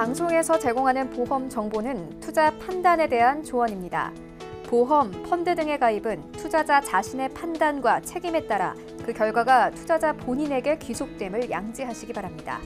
방송에서 제공하는 보험 정보는 투자 판단에 대한 조언입니다. 보험, 펀드 등의 가입은 투자자 자신의 판단과 책임에 따라 그 결과가 투자자 본인에게 귀속됨을 양지하시기 바랍니다.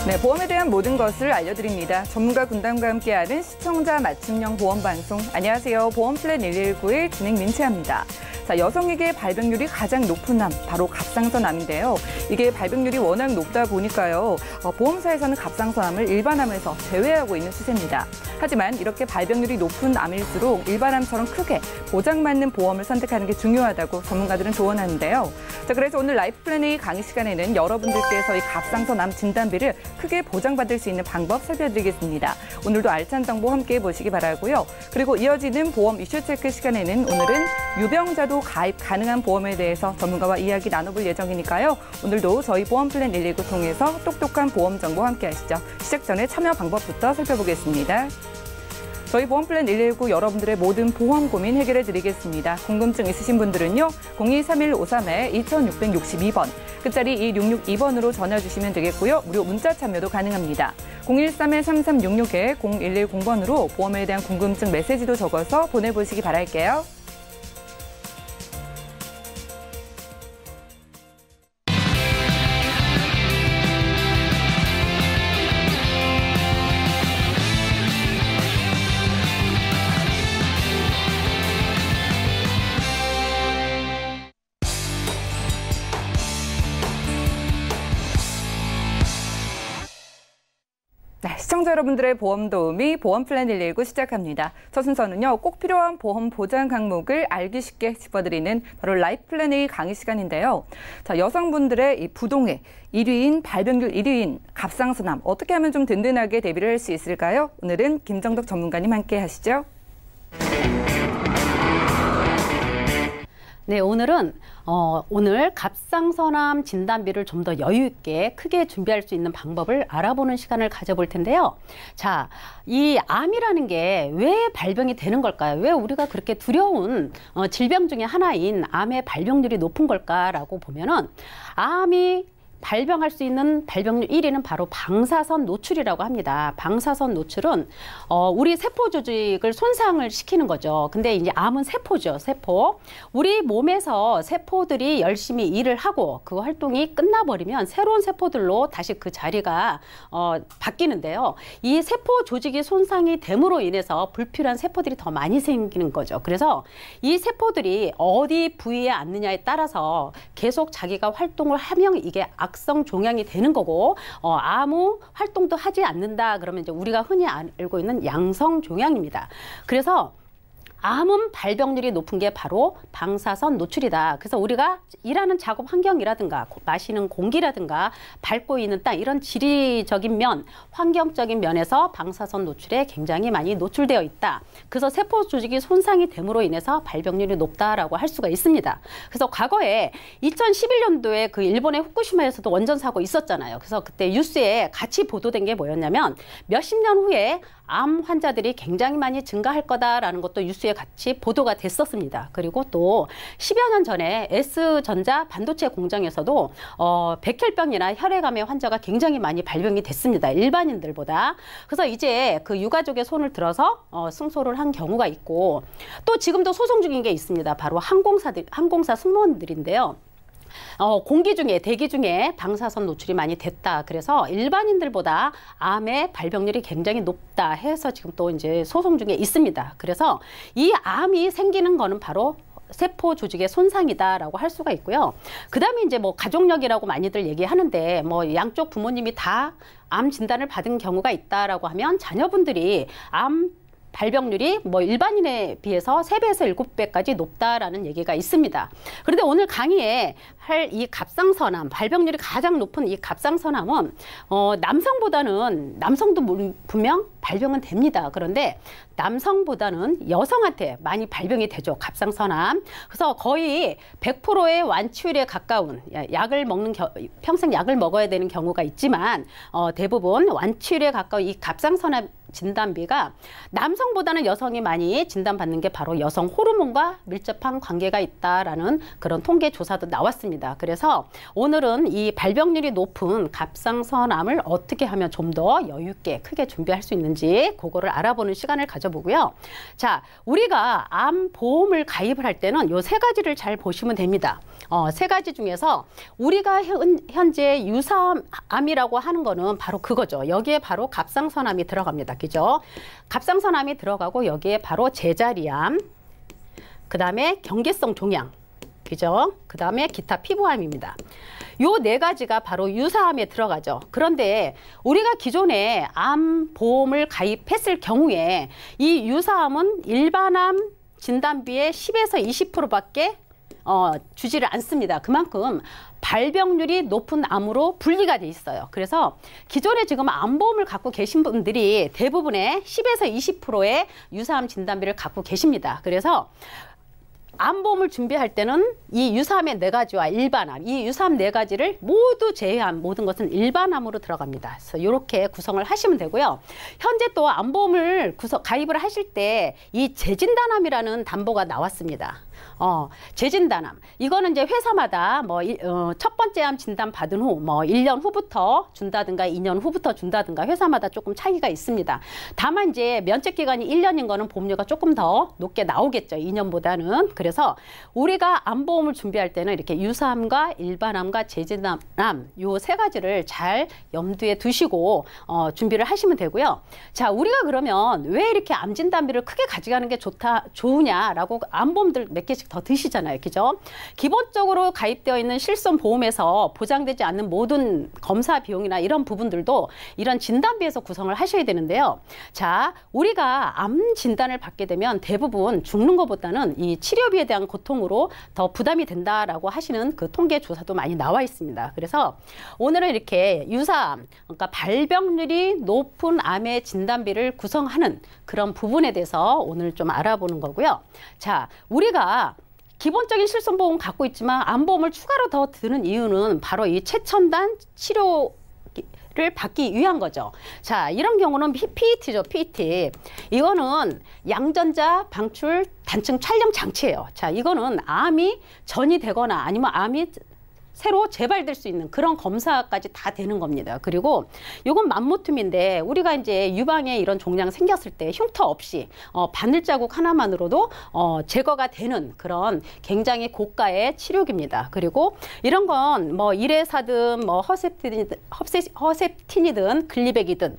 네, 보험에 대한 모든 것을 알려드립니다. 전문가 군단과 함께하는 시청자 맞춤형 보험방송. 안녕하세요. 보험플랜 119의 진행 민채합니다. 자, 여성에게 발병률이 가장 높은 암, 바로 갑상선암인데요. 이게 발병률이 워낙 높다 보니까요. 보험사에서는 갑상선암을 일반암에서 제외하고 있는 추세입니다. 하지만 이렇게 발병률이 높은 암일수록 일반암처럼 크게 보장받는 보험을 선택하는 게 중요하다고 전문가들은 조언하는데요. 자, 그래서 오늘 라이프플랜 A 강의 시간에는 여러분들께서 이 갑상선암 진단비를 크게 보장받을 수 있는 방법 살펴드리겠습니다. 오늘도 알찬 정보 함께 보시기 바라고요. 그리고 이어지는 보험 이슈 체크 시간에는 오늘은 유병자도 가입 가능한 보험에 대해서 전문가와 이야기 나눠볼 예정이니까요. 오늘도 저희 보험플랜 119 통해서 똑똑한 보험 정보 함께 하시죠. 시작 전에 참여 방법부터 살펴보겠습니다. 저희 보험플랜 119 여러분들의 모든 보험 고민 해결해 드리겠습니다. 궁금증 있으신 분들은요. 023153-2662번, 끝자리 2662번으로 전화 주시면 되겠고요. 무료 문자 참여도 가능합니다. 013-3366-0110번으로 보험에 대한 궁금증 메시지도 적어서 보내보시기 바랄게요. 네, 시청자 여러분들의 보험 도우미 보험플랜 119 시작합니다. 첫 순서는요, 꼭 필요한 보험 보장 항목을 알기 쉽게 짚어드리는 바로 라이프플랜 A 강의 시간인데요. 자, 여성분들의 이 부동의 1위인 발병률 1위인 갑상선암, 어떻게 하면 좀 든든하게 대비를 할 수 있을까요? 오늘은 김정덕 전문가님 함께 하시죠. 네, 오늘 갑상선암 진단비를 좀 더 여유 있게 크게 준비할 수 있는 방법을 알아보는 시간을 가져볼 텐데요. 자, 이 암이라는 게 왜 발병이 되는 걸까요? 왜 우리가 그렇게 두려운 질병 중에 하나인 암의 발병률이 높은 걸까라고 보면은 암이 발병할 수 있는 발병률 1위는 바로 방사선 노출이라고 합니다. 방사선 노출은 우리 세포 조직을 손상을 시키는 거죠. 근데 이제 암은 세포죠, 세포. 우리 몸에서 세포들이 열심히 일을 하고 그 활동이 끝나버리면 새로운 세포들로 다시 그 자리가 바뀌는데요. 이 세포 조직이 손상이 됨으로 인해서 불필요한 세포들이 더 많이 생기는 거죠. 그래서 이 세포들이 어디 부위에 앉느냐에 따라서 계속 자기가 활동을 하면 이게 악성 종양이 되는 거고, 아무 활동도 하지 않는다 그러면 이제 우리가 흔히 알고 있는 양성 종양입니다. 그래서 암은 발병률이 높은 게 바로 방사선 노출이다. 그래서 우리가 일하는 작업 환경이라든가 마시는 공기라든가 밟고 있는 땅, 이런 지리적인 면, 환경적인 면에서 방사선 노출에 굉장히 많이 노출되어 있다. 그래서 세포 조직이 손상이 됨으로 인해서 발병률이 높다라고 할 수가 있습니다. 그래서 과거에 2011년도에 그 일본의 후쿠시마에서도 원전 사고 있었잖아요. 그래서 그때 뉴스에 같이 보도된 게 뭐였냐면 몇십 년 후에 암 환자들이 굉장히 많이 증가할 거다라는 것도 뉴스에 같이 보도가 됐었습니다. 그리고 또 10여 년 전에 S전자 반도체 공장에서도 백혈병이나 혈액암의 환자가 굉장히 많이 발병이 됐습니다. 일반인들보다. 그래서 이제 그 유가족의 손을 들어서 승소를 한 경우가 있고, 또 지금도 소송 중인 게 있습니다. 바로 항공사 승무원들인데요. 공기 중에, 대기 중에 방사선 노출이 많이 됐다. 그래서 일반인들보다 암의 발병률이 굉장히 높다 해서 지금 또 이제 소송 중에 있습니다. 그래서 이 암이 생기는 거는 바로 세포 조직의 손상이다라고 할 수가 있고요. 그 다음에 이제 뭐 가족력이라고 많이들 얘기하는데, 뭐 양쪽 부모님이 다 암 진단을 받은 경우가 있다라고 하면 자녀분들이 암 발병률이 뭐 일반인에 비해서 3배에서 7배까지 높다라는 얘기가 있습니다. 그런데 오늘 강의에 할 이 갑상선암, 발병률이 가장 높은 이 갑상선암은 남성보다는, 남성도 분명 발병은 됩니다. 그런데 남성보다는 여성한테 많이 발병이 되죠, 갑상선암. 그래서 거의 100%의 완치율에 가까운, 약을 먹는 평생 약을 먹어야 되는 경우가 있지만 대부분 완치율에 가까운 이 갑상선암 진단비가 남성보다는 여성이 많이 진단받는 게 바로 여성 호르몬과 밀접한 관계가 있다라는 그런 통계 조사도 나왔습니다. 그래서 오늘은 이 발병률이 높은 갑상선암을 어떻게 하면 좀 더 여유 있게 크게 준비할 수 있는지 그거를 알아보는 시간을 가져보고요. 자, 우리가 암 보험을 가입을 할 때는 요 세 가지를 잘 보시면 됩니다. 세 가지 중에서 우리가 현재 유사암이라고 하는 거는 바로 그거죠. 여기에 바로 갑상선암이 들어갑니다. 그죠? 갑상선암이 들어가고 여기에 바로 제자리암, 그 다음에 경계성 종양, 그죠? 그 다음에 기타 피부암입니다. 요 네 가지가 바로 유사암에 들어가죠. 그런데 우리가 기존에 암 보험을 가입했을 경우에 이 유사암은 일반암 진단비의 10에서 20%밖에 주지를 않습니다. 그만큼 발병률이 높은 암으로 분리가 돼 있어요. 그래서 기존에 지금 암보험을 갖고 계신 분들이 대부분의 10에서 20%의 유사암 진단비를 갖고 계십니다. 그래서 암보험을 준비할 때는 이 유사암의 네 가지와 일반암, 이 유사암 네 가지를 모두 제외한 모든 것은 일반암으로 들어갑니다. 그래서 이렇게 구성을 하시면 되고요. 현재 또 암보험을 가입을 하실 때 이 재진단암이라는 담보가 나왔습니다. 재진단암. 이거는 이제 회사마다 첫 번째 암 진단 받은 후 1년 후부터 준다든가 2년 후부터 준다든가 회사마다 조금 차이가 있습니다. 다만 이제 면책 기간이 1년인 거는 보험료가 조금 더 높게 나오겠죠. 2년보다는. 그래서 우리가 암보험을 준비할 때는 이렇게 유사암과 일반암과 재진단암 요 세 가지를 잘 염두에 두시고 준비를 하시면 되고요. 자, 우리가 그러면 왜 이렇게 암 진단비를 크게 가져가는 게 좋으냐라고 암보험들 몇 개씩 더 드시잖아요. 그죠? 기본적으로 가입되어 있는 실손보험에서 보장되지 않는 모든 검사 비용이나 이런 부분들도 이런 진단비에서 구성을 하셔야 되는데요. 자, 우리가 암 진단을 받게 되면 대부분 죽는 것보다는 이 치료비에 대한 고통으로 더 부담이 된다라고 하시는 그 통계 조사도 많이 나와 있습니다. 그래서 오늘은 이렇게 유사암, 그러니까 발병률이 높은 암의 진단비를 구성하는 그런 부분에 대해서 오늘 좀 알아보는 거고요. 자, 우리가 기본적인 실손보험 갖고 있지만 암보험을 추가로 더 드는 이유는 바로 이 최첨단 치료를 받기 위한 거죠. 자, 이런 경우는 PET죠, PET. 이거는 양전자 방출 단층 촬영 장치예요. 자, 이거는 암이 전이 되거나 아니면 암이 새로 재발될 수 있는 그런 검사까지 다 되는 겁니다. 그리고 이건 맘모툼인데 우리가 이제 유방에 이런 종양 생겼을 때 흉터 없이 바늘 자국 하나만으로도 제거가 되는 그런 굉장히 고가의 치료기입니다. 그리고 이런 건 이레사든 허셉틴이든 글리백이든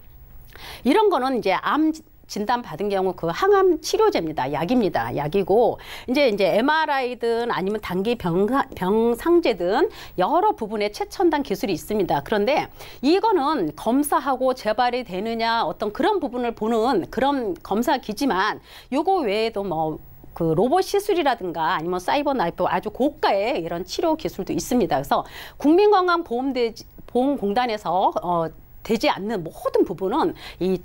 이런 거는 이제 암 진단 받은 경우 그 항암 치료제입니다. 약입니다. 약이고 이제 MRI든 아니면 단기 병상제든 여러 부분의 최첨단 기술이 있습니다. 그런데 이거는 검사하고 재발이 되느냐 어떤 그런 부분을 보는 그런 검사기지만 요거 외에도 그 로봇 시술이라든가 아니면 사이버 나이프 아주 고가의 이런 치료 기술도 있습니다. 그래서 국민건강보험공단에서 되지 않는 모든 부분은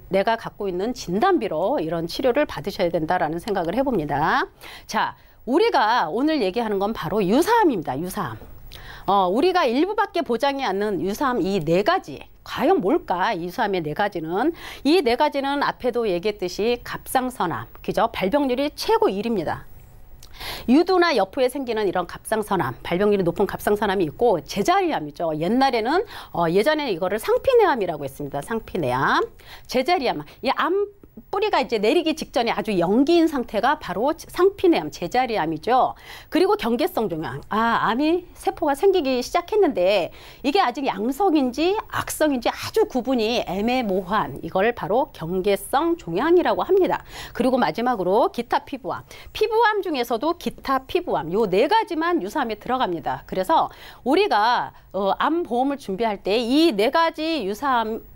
내가 갖고 있는 진단비로 이런 치료를 받으셔야 된다라는 생각을 해봅니다. 자, 우리가 오늘 얘기하는 건 바로 유사암입니다. 유사암. 우리가 일부밖에 보장이 않는 유사암 이 네 가지. 과연 뭘까? 유사암의 네 가지는. 이 네 가지는 앞에도 얘기했듯이 갑상선암, 그죠? 발병률이 최고 1위입니다. 유두나 여포에 생기는 이런 갑상선암, 발병률이 높은 갑상선암이 있고 제자리암이죠. 예전에는 이거를 상피내암이라고 했습니다. 상피내암, 제자리암. 이 암 뿌리가 이제 내리기 직전에 아주 연기인 상태가 바로 상피내암, 제자리암이죠. 그리고 경계성 종양. 암이 세포가 생기기 시작했는데 이게 아직 양성인지 악성인지 아주 구분이 애매모호한 이걸 바로 경계성 종양이라고 합니다. 그리고 마지막으로 기타 피부암. 피부암 중에서도 기타 피부암. 요 네 가지만 유사암에 들어갑니다. 그래서 우리가 암 보험을 준비할 때 이 네 가지 유사암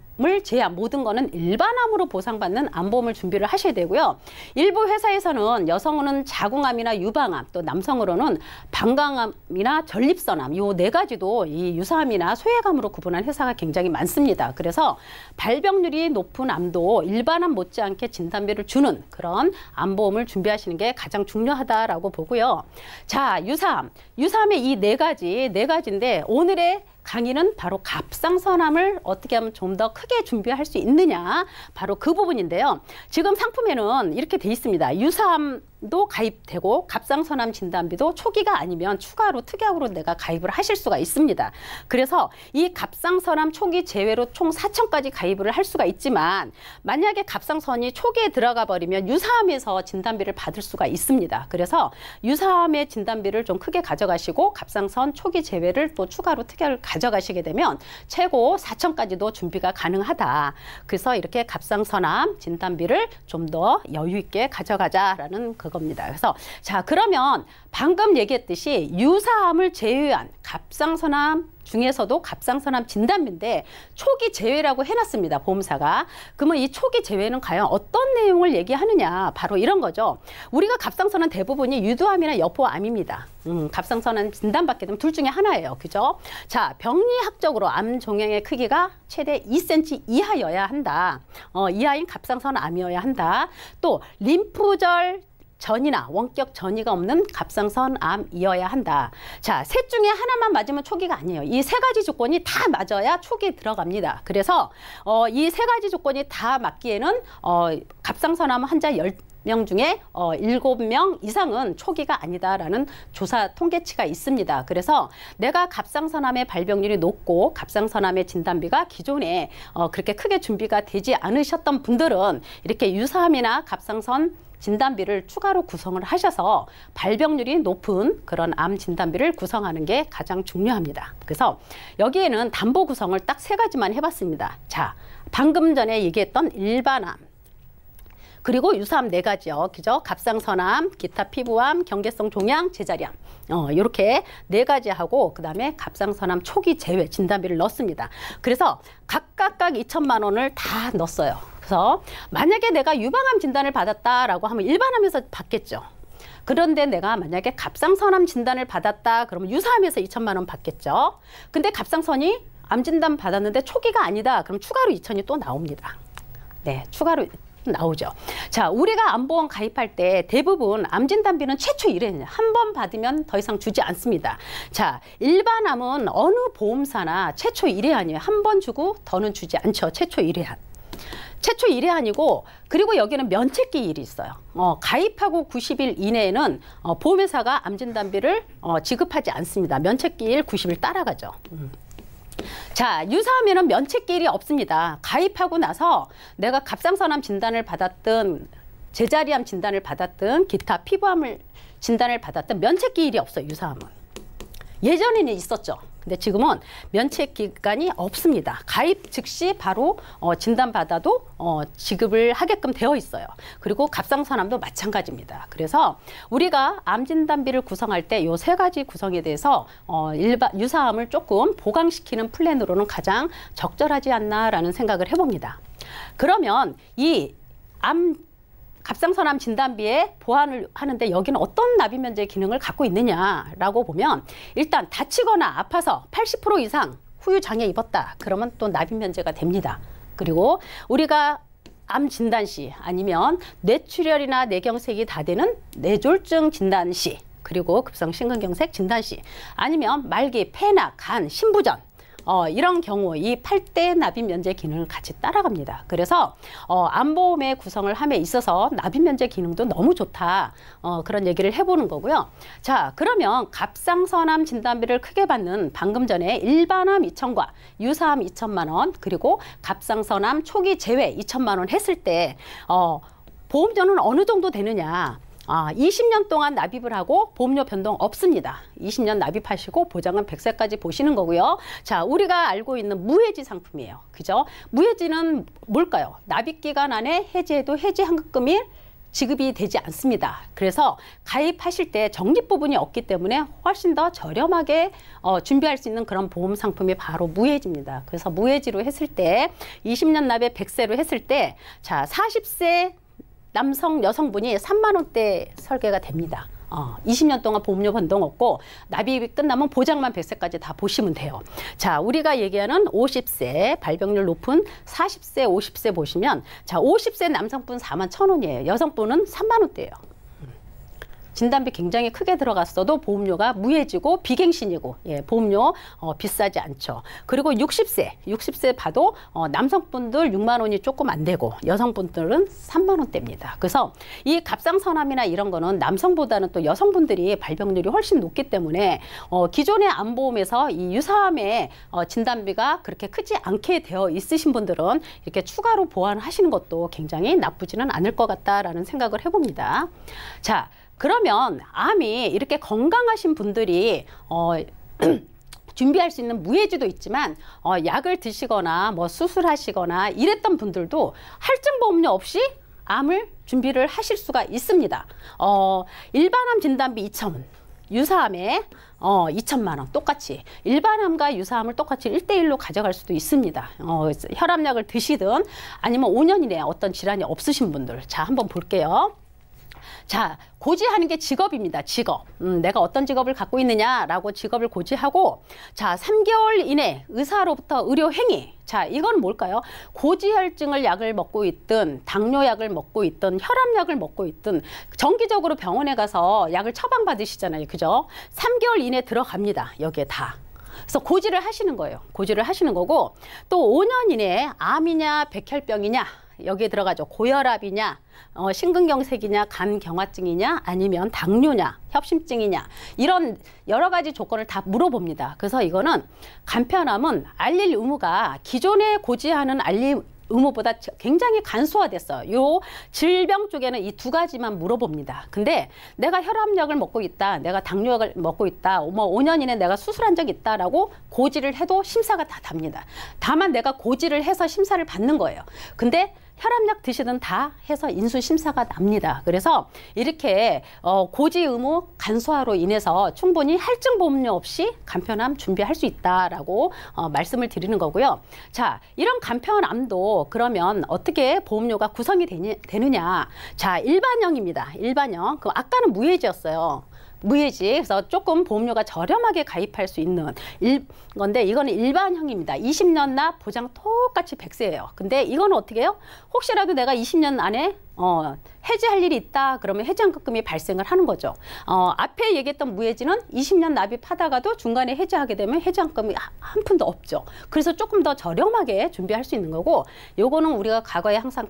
제한 모든 거는 일반암으로 보상받는 암보험을 준비를 하셔야 되고요. 일부 회사에서는 여성은 자궁암이나 유방암, 또 남성으로는 방광암이나 전립선암 요 네 가지도 이 유사암이나 소외암으로 구분한 회사가 굉장히 많습니다. 그래서 발병률이 높은 암도 일반암 못지않게 진단비를 주는 그런 암보험을 준비하시는 게 가장 중요하다라고 보고요. 자, 유사암의 이 네 가지인데 오늘의 강의는 바로 갑상선암을 어떻게 하면 좀 더 크게 준비할 수 있느냐, 바로 그 부분인데요. 지금 상품에는 이렇게 돼 있습니다. 유사암도 가입되고 갑상선암 진단비도 초기가 아니면 추가로 특약으로 내가 가입을 하실 수가 있습니다. 그래서 이 갑상선암 초기 제외로 총 4천까지 가입을 할 수가 있지만, 만약에 갑상선이 초기에 들어가 버리면 유사암에서 진단비를 받을 수가 있습니다. 그래서 유사암의 진단비를 좀 크게 가져가시고 갑상선 초기 제외를 또 추가로 특약을 가져가시게 되면 최고 4천까지도 준비가 가능하다. 그래서 이렇게 갑상선암 진단비를 좀 더 여유 있게 가져가자라는 그겁니다. 그래서 자, 그러면 방금 얘기했듯이 유사암을 제외한 갑상선암 중에서도 갑상선암 진단비인데 초기 제외라고 해놨습니다, 보험사가. 그러면 이 초기 제외는 과연 어떤 내용을 얘기하느냐, 바로 이런 거죠. 우리가 갑상선은 대부분이 유두암이나 여포암입니다. 갑상선암 진단받게 되면 둘 중에 하나예요, 그죠? 자, 병리학적으로 암 종양의 크기가 최대 2cm 이하여야 한다. 이하인 갑상선암이어야 한다. 또 림프절 전이나 원격 전이가 없는 갑상선암이어야 한다. 자, 셋 중에 하나만 맞으면 초기가 아니에요. 이 세 가지 조건이 다 맞아야 초기에 들어갑니다. 그래서 이 세 가지 조건이 다 맞기에는 갑상선암 환자 10명 중에 7명 이상은 초기가 아니다라는 조사 통계치가 있습니다. 그래서 내가 갑상선암의 발병률이 높고 갑상선암의 진단비가 기존에 그렇게 크게 준비가 되지 않으셨던 분들은 이렇게 유사암이나 갑상선 진단비를 추가로 구성을 하셔서 발병률이 높은 그런 암 진단비를 구성하는 게 가장 중요합니다. 그래서 여기에는 담보 구성을 딱 세 가지만 해봤습니다. 자, 방금 전에 얘기했던 일반암, 그리고 유사암 네 가지요. 그죠? 갑상선암, 기타 피부암, 경계성 종양, 제자리암. 이렇게 네 가지 하고 그다음에 갑상선암 초기 제외 진단비를 넣습니다. 그래서 각각 2천만 원을 다 넣었어요. 그래서 만약에 내가 유방암 진단을 받았다라고 하면 일반암에서 받겠죠. 그런데 내가 만약에 갑상선암 진단을 받았다 그러면 유사암에서 2천만 원 받겠죠. 근데 갑상선이 암 진단 받았는데 초기가 아니다. 그럼 추가로 2천이 또 나옵니다. 네, 추가로 나오죠. 자, 우리가 암보험 가입할 때 대부분 암 진단비는 최초 1회는 한 번 받으면 더 이상 주지 않습니다. 자, 일반암은 어느 보험사나 최초 1회안이에요. 한 번 주고 더는 주지 않죠. 최초 1회안. 최초 1회안이고, 그리고 여기는 면책기일이 있어요. 가입하고 90일 이내에는 보험회사가 암진단비를 지급하지 않습니다. 면책기일 90일 따라가죠. 자, 유사암에는 면책기일이 없습니다. 가입하고 나서 내가 갑상선암 진단을 받았든 제자리암 진단을 받았든 기타 피부암을 진단을 받았든 면책기일이 없어요, 유사암은. 예전에는 있었죠. 근데 지금은 면책 기간이 없습니다. 가입 즉시 바로 진단받아도 지급을 하게끔 되어 있어요. 그리고 갑상선암도 마찬가지입니다. 그래서 우리가 암 진단비를 구성할 때 이 세 가지 구성에 대해서 유사암을 조금 보강시키는 플랜으로는 가장 적절하지 않나라는 생각을 해봅니다. 그러면 이 갑상선암 진단비에 보완을 하는데 여기는 어떤 납입면제 기능을 갖고 있느냐라고 보면, 일단 다치거나 아파서 80% 이상 후유장애 입었다 그러면 또 납입면제가 됩니다. 그리고 우리가 암 진단 시 아니면 뇌출혈이나 뇌경색이 다 되는 뇌졸중 진단 시, 그리고 급성심근경색 진단 시, 아니면 말기, 폐나, 간, 신부전 이런 경우 이 8대 납입면제 기능을 같이 따라갑니다. 그래서 암보험의 구성을 함에 있어서 납입면제 기능도 너무 좋다. 그런 얘기를 해보는 거고요. 자, 그러면 갑상선암 진단비를 크게 받는 방금 전에 일반암 2천과 유사암 2천만 원, 그리고 갑상선암 초기 제외 2천만 원 했을 때 보험료는 어느 정도 되느냐. 20년 동안 납입을 하고 보험료 변동 없습니다. 20년 납입하시고 보장은 100세까지 보시는 거고요. 자, 우리가 알고 있는 무해지 상품이에요. 그죠? 무해지는 뭘까요? 납입기간 안에 해지해도 해지 환급금이 지급이 되지 않습니다. 그래서 가입하실 때 적립 부분이 없기 때문에 훨씬 더 저렴하게 준비할 수 있는 그런 보험 상품이 바로 무해지입니다. 그래서 무해지로 했을 때 20년 납입 100세로 했을 때, 자, 40세 남성, 여성분이 3만 원대 설계가 됩니다. 20년 동안 보험료 변동 없고 납입이 끝나면 보장만 100세까지 다 보시면 돼요. 자, 우리가 얘기하는 50세 발병률 높은 40세, 50세 보시면, 자, 50세 남성분 4만 1,000원이에요. 여성분은 3만 원대예요. 진단비 굉장히 크게 들어갔어도 보험료가 무해지고 비갱신이고 보험료 비싸지 않죠. 그리고 60세 봐도 남성분들 6만 원이 조금 안 되고 여성분들은 3만 원대입니다. 그래서 이 갑상선암이나 이런 거는 남성보다는 또 여성분들이 발병률이 훨씬 높기 때문에 기존의 암보험에서 이 유사암의 진단비가 그렇게 크지 않게 되어 있으신 분들은 이렇게 추가로 보완하시는 것도 굉장히 나쁘지는 않을 것 같다라는 생각을 해봅니다. 자, 그러면 암이 이렇게 건강하신 분들이 준비할 수 있는 무해지도 있지만 약을 드시거나 뭐 수술하시거나 이랬던 분들도 할증보험료 없이 암을 준비를 하실 수가 있습니다. 일반암 진단비 2,000원, 유사암에 2천만 원 똑같이 일반암과 유사암을 똑같이 1대1로 가져갈 수도 있습니다. 혈압약을 드시든 아니면 5년 이내에 어떤 질환이 없으신 분들. 자, 한번 볼게요. 자, 고지하는 게 직업입니다. 직업. 내가 어떤 직업을 갖고 있느냐라고 직업을 고지하고, 자, 3개월 이내 의사로부터 의료 행위. 자, 이건 뭘까요? 고지혈증을 약을 먹고 있든, 당뇨약을 먹고 있든, 혈압약을 먹고 있든, 정기적으로 병원에 가서 약을 처방받으시잖아요. 그죠? 3개월 이내 들어갑니다. 여기에 다. 그래서 고지를 하시는 거예요. 고지를 하시는 거고, 또 5년 이내에 암이냐, 백혈병이냐, 여기에 들어가죠. 고혈압이냐, 심근경색이냐, 간경화증이냐, 아니면 당뇨냐, 협심증이냐, 이런 여러 가지 조건을 다 물어봅니다. 그래서 이거는 간편암은 알릴 의무가 기존에 고지하는 알릴 의무보다 굉장히 간소화됐어요. 요 질병 쪽에는 이 두 가지만 물어봅니다. 근데 내가 혈압약을 먹고 있다, 내가 당뇨약을 먹고 있다, 뭐 5년 이내 내가 수술한 적 있다라고 고지를 해도 심사가 다 답니다. 다만 내가 고지를 해서 심사를 받는 거예요. 근데 혈압약 드시든 다 해서 인수심사가 납니다. 그래서 이렇게 고지 의무 간소화로 인해서 충분히 할증보험료 없이 간편암 준비할 수 있다라고 말씀을 드리는 거고요. 자, 이런 간편암도 그러면 어떻게 보험료가 구성이 되느냐. 자, 일반형입니다. 일반형. 그 아까는 무해지였어요. 무해지. 그래서 조금 보험료가 저렴하게 가입할 수 있는 건데 이거는 일반형입니다. 20년 납 보장 똑같이 100세예요. 근데 이거는 어떻게 해요? 혹시라도 내가 20년 안에 해지할 일이 있다 그러면 해지환급금이 발생을 하는 거죠. 앞에 얘기했던 무해지는 20년 납입하다가도 중간에 해지하게 되면 해지환급금이 한 푼도 없죠. 그래서 조금 더 저렴하게 준비할 수 있는 거고, 요거는 우리가 과거에 항상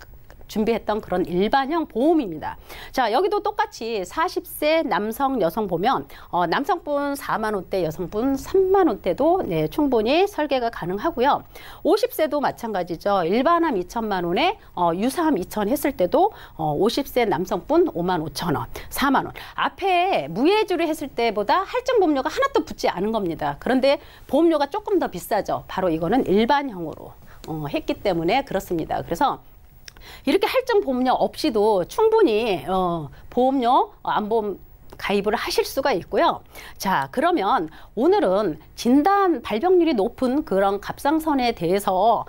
준비했던 그런 일반형 보험입니다. 자, 여기도 똑같이 40세 남성, 여성 보면 남성분 4만 원대, 여성분 3만 원대도 네, 충분히 설계가 가능하고요. 50세도 마찬가지죠. 일반암 2천만 원에 유사암 2천 했을 때도 50세 남성분 5만 5천 원, 4만 원. 앞에 무해지로 했을 때보다 할증 보험료가 하나도 붙지 않은 겁니다. 그런데 보험료가 조금 더 비싸죠. 바로 이거는 일반형으로 했기 때문에 그렇습니다. 그래서 이렇게 할증 보험료 없이도 충분히 보험료, 암보험 가입을 하실 수가 있고요. 자, 그러면 오늘은 진단 발병률이 높은 그런 갑상선에 대해서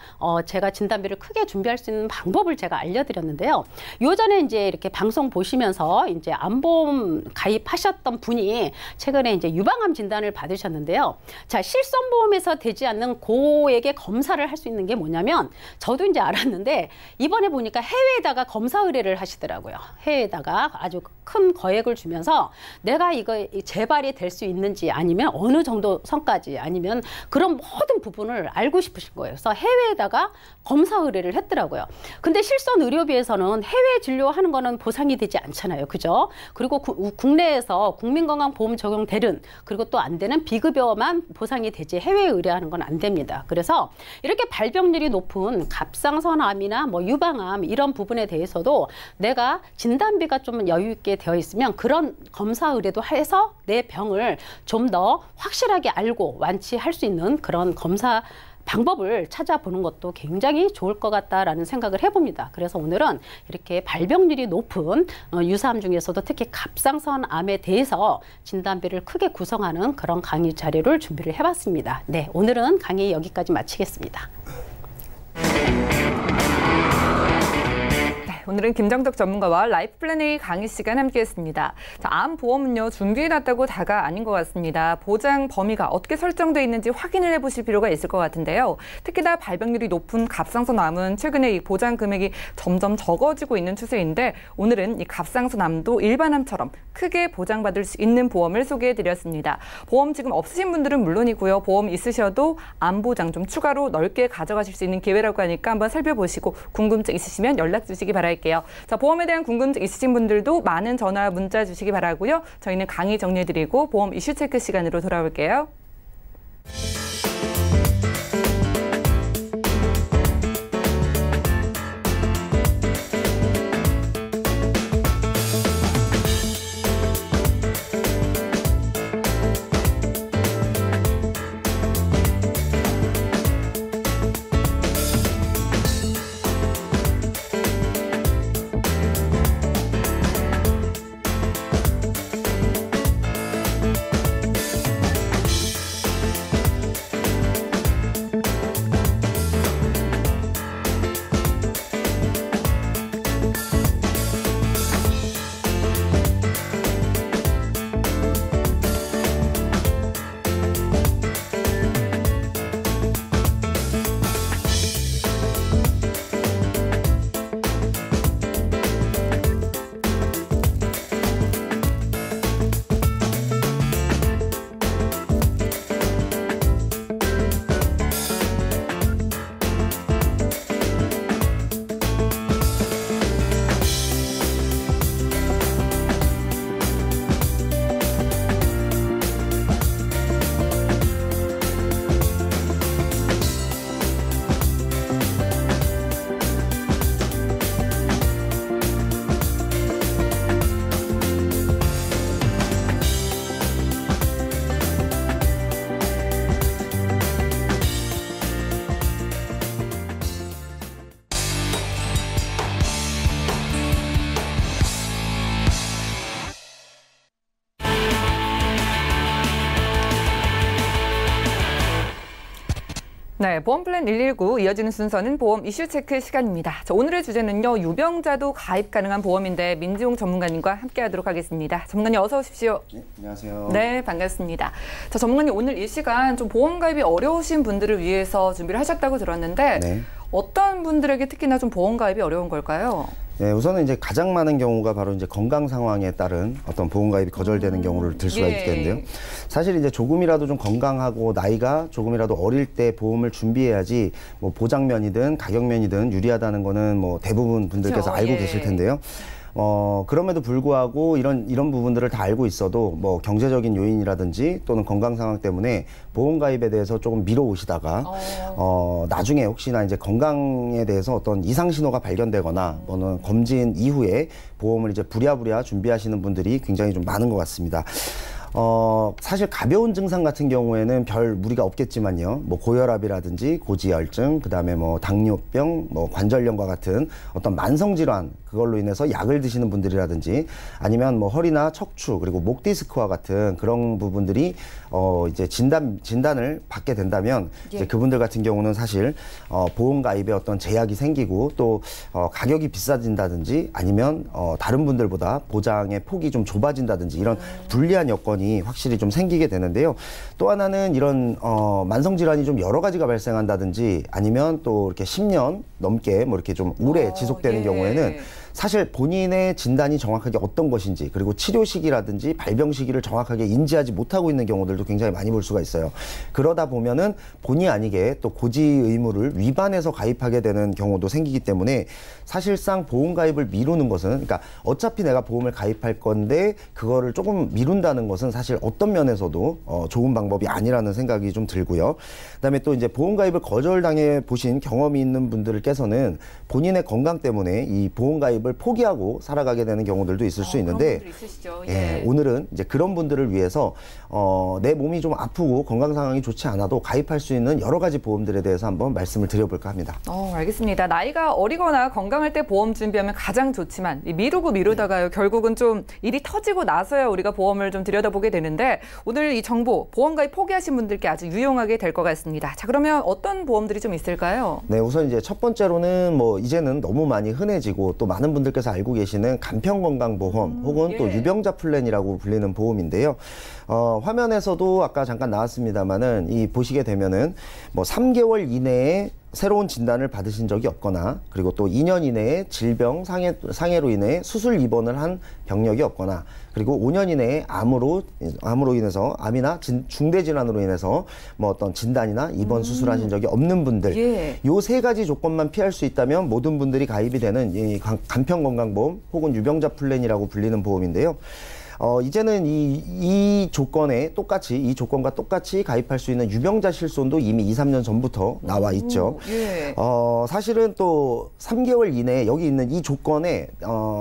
제가 진단비를 크게 준비할 수 있는 방법을 제가 알려드렸는데요. 요전에 이제 이렇게 방송 보시면서 이제 암보험 가입하셨던 분이 최근에 이제 유방암 진단을 받으셨는데요. 자, 실손보험에서 되지 않는 고액의 검사를 할 수 있는 게 뭐냐면, 저도 이제 알았는데 이번에 보니까 해외에다가 검사 의뢰를 하시더라고요. 해외에다가 아주 큰 거액을 주면서 내가 이거 재발이 될 수 있는지, 아니면 어느 정도 선까지, 아니면 그런 모든 부분을 알고 싶으신 거예요. 그래서 해외에다가 검사 의뢰를 했더라고요. 근데 실손 의료비에서는 해외 진료하는 거는 보상이 되지 않잖아요. 그죠? 그리고 국내에서 국민건강보험 적용되는, 그리고 또 안 되는 비급여만 보상이 되지 해외에 의뢰하는 건 안 됩니다. 그래서 이렇게 발병률이 높은 갑상선암이나 뭐 유방암 이런 부분에 대해서도 내가 진단비가 좀 여유 있게 되어 있으면 그런 검사 의뢰도 해서 내 병을 좀 더 확실하게 알고 완치할 수 있는 그런 검사 방법을 찾아보는 것도 굉장히 좋을 것 같다라는 생각을 해봅니다. 그래서 오늘은 이렇게 발병률이 높은 유사암 중에서도 특히 갑상선암에 대해서 진단비를 크게 구성하는 그런 강의 자료를 준비를 해봤습니다. 네, 오늘은 강의 여기까지 마치겠습니다. 오늘은 김정덕 전문가와 라이프 플랜 A 강의 시간 함께했습니다. 자, 암 보험은요 준비해놨다고 다가 아닌 것 같습니다. 보장 범위가 어떻게 설정돼 있는지 확인을 해보실 필요가 있을 것 같은데요. 특히나 발병률이 높은 갑상선 암은 최근에 이 보장 금액이 점점 적어지고 있는 추세인데 오늘은 이 갑상선 암도 일반 암처럼 크게 보장받을 수 있는 보험을 소개해드렸습니다. 보험 지금 없으신 분들은 물론이고요. 보험 있으셔도 암 보장 좀 추가로 넓게 가져가실 수 있는 기회라고 하니까 한번 살펴보시고 궁금증 있으시면 연락 주시기 바랄게요. 자, 보험에 대한 궁금증 있으신 분들도 많은 전화, 문자 주시기 바라고요. 저희는 강의 정리해드리고 보험 이슈 체크 시간으로 돌아올게요. 네, 보험 플랜 119 이어지는 순서는 보험 이슈 체크 시간입니다. 자, 오늘의 주제는요, 유병자도 가입 가능한 보험인데 민지용 전문가님과 함께하도록 하겠습니다. 전문가님 어서 오십시오. 네, 안녕하세요. 네, 반갑습니다. 자, 전문가님 오늘 이 시간 좀 보험 가입이 어려우신 분들을 위해서 준비를 하셨다고 들었는데 네. 어떤 분들에게 특히나 좀 보험 가입이 어려운 걸까요? 네, 우선은 이제 가장 많은 경우가 바로 이제 건강 상황에 따른 어떤 보험 가입이 거절되는 경우를 들 수가 있겠는데요. 사실 이제 조금이라도 좀 건강하고 나이가 조금이라도 어릴 때 보험을 준비해야지 뭐 보장면이든 가격면이든 유리하다는 거는 뭐 대부분 분들께서 그렇죠. 알고 계실 텐데요. 그럼에도 불구하고 이런 부분들을 다 알고 있어도 뭐 경제적인 요인이라든지 또는 건강 상황 때문에 보험 가입에 대해서 조금 미뤄오시다가 나중에 혹시나 이제 건강에 대해서 어떤 이상 신호가 발견되거나 또는 검진 이후에 보험을 이제 부랴부랴 준비하시는 분들이 굉장히 좀 많은 것 같습니다. 사실 가벼운 증상 같은 경우에는 별 무리가 없겠지만요. 뭐 고혈압이라든지 고지혈증, 그다음에 뭐 당뇨병, 뭐 관절염과 같은 어떤 만성 질환 그걸로 인해서 약을 드시는 분들이라든지 아니면 뭐 허리나 척추 그리고 목 디스크와 같은 그런 부분들이 이제 진단을 받게 된다면 이제 그분들 같은 경우는 사실 보험 가입에 어떤 제약이 생기고 또 가격이 비싸진다든지 아니면 다른 분들보다 보장의 폭이 좀 좁아진다든지 이런 불리한 여건이 확실히 좀 생기게 되는데요. 또 하나는 이런 만성 질환이 좀 여러 가지가 발생한다든지 아니면 또 이렇게 10년 넘게 뭐 이렇게 좀 오래 지속되는 경우에는 사실 본인의 진단이 정확하게 어떤 것인지 그리고 치료 시기라든지 발병 시기를 정확하게 인지하지 못하고 있는 경우들도 굉장히 많이 볼 수가 있어요. 그러다 보면은 본의 아니게 또 고지 의무를 위반해서 가입하게 되는 경우도 생기기 때문에 사실상 보험 가입을 미루는 것은 그러니까 어차피 내가 보험을 가입할 건데 그거를 조금 미룬다는 것은 사실 어떤 면에서도 좋은 방법이 아니라는 생각이 좀 들고요. 그다음에 또 이제 보험 가입을 거절당해 보신 경험이 있는 분들께서는 본인의 건강 때문에 이 보험 가입을 포기하고 살아가게 되는 경우들도 있을 수 있는데 그런 분들 있으시죠. 오늘은 이제 그런 분들을 위해서 내 몸이 좀 아프고 건강 상황이 좋지 않아도 가입할 수 있는 여러 가지 보험들에 대해서 한번 말씀을 드려볼까 합니다. 알겠습니다. 나이가 어리거나 건강할 때 보험 준비하면 가장 좋지만 미루다가요 결국은 좀 일이 터지고 나서야 우리가 보험을 좀 들여다보게 되는데 오늘 이 정보 보험 가입 포기하신 분들께 아주 유용하게 될 것 같습니다. 자, 그러면 어떤 보험들이 좀 있을까요? 네, 우선 이제 첫 번째로는 뭐 이제는 너무 많이 흔해지고 또 많은 많은 분들께서 알고 계시는 간편건강보험 혹은 또 유병자 플랜이라고 불리는 보험인데요. 화면에서도 아까 잠깐 나왔습니다만은 이 보시게 되면은 뭐 3개월 이내에 새로운 진단을 받으신 적이 없거나 그리고 또 2년 이내에 질병 상해로 인해 수술 입원을 한 병력이 없거나 그리고 5년 이내에 암으로 인해서 암이나 중대 질환으로 인해서 뭐 어떤 진단이나 입원 수술하신 적이 없는 분들 요 세 가지 조건만 피할 수 있다면 모든 분들이 가입이 되는 이 간편건강보험 혹은 유병자 플랜이라고 불리는 보험인데요. 이제는 이 조건과 똑같이 가입할 수 있는 유병자 실손도 이미 2, 3년 전부터 나와 있죠. 사실은 또 3개월 이내에 여기 있는 이 조건에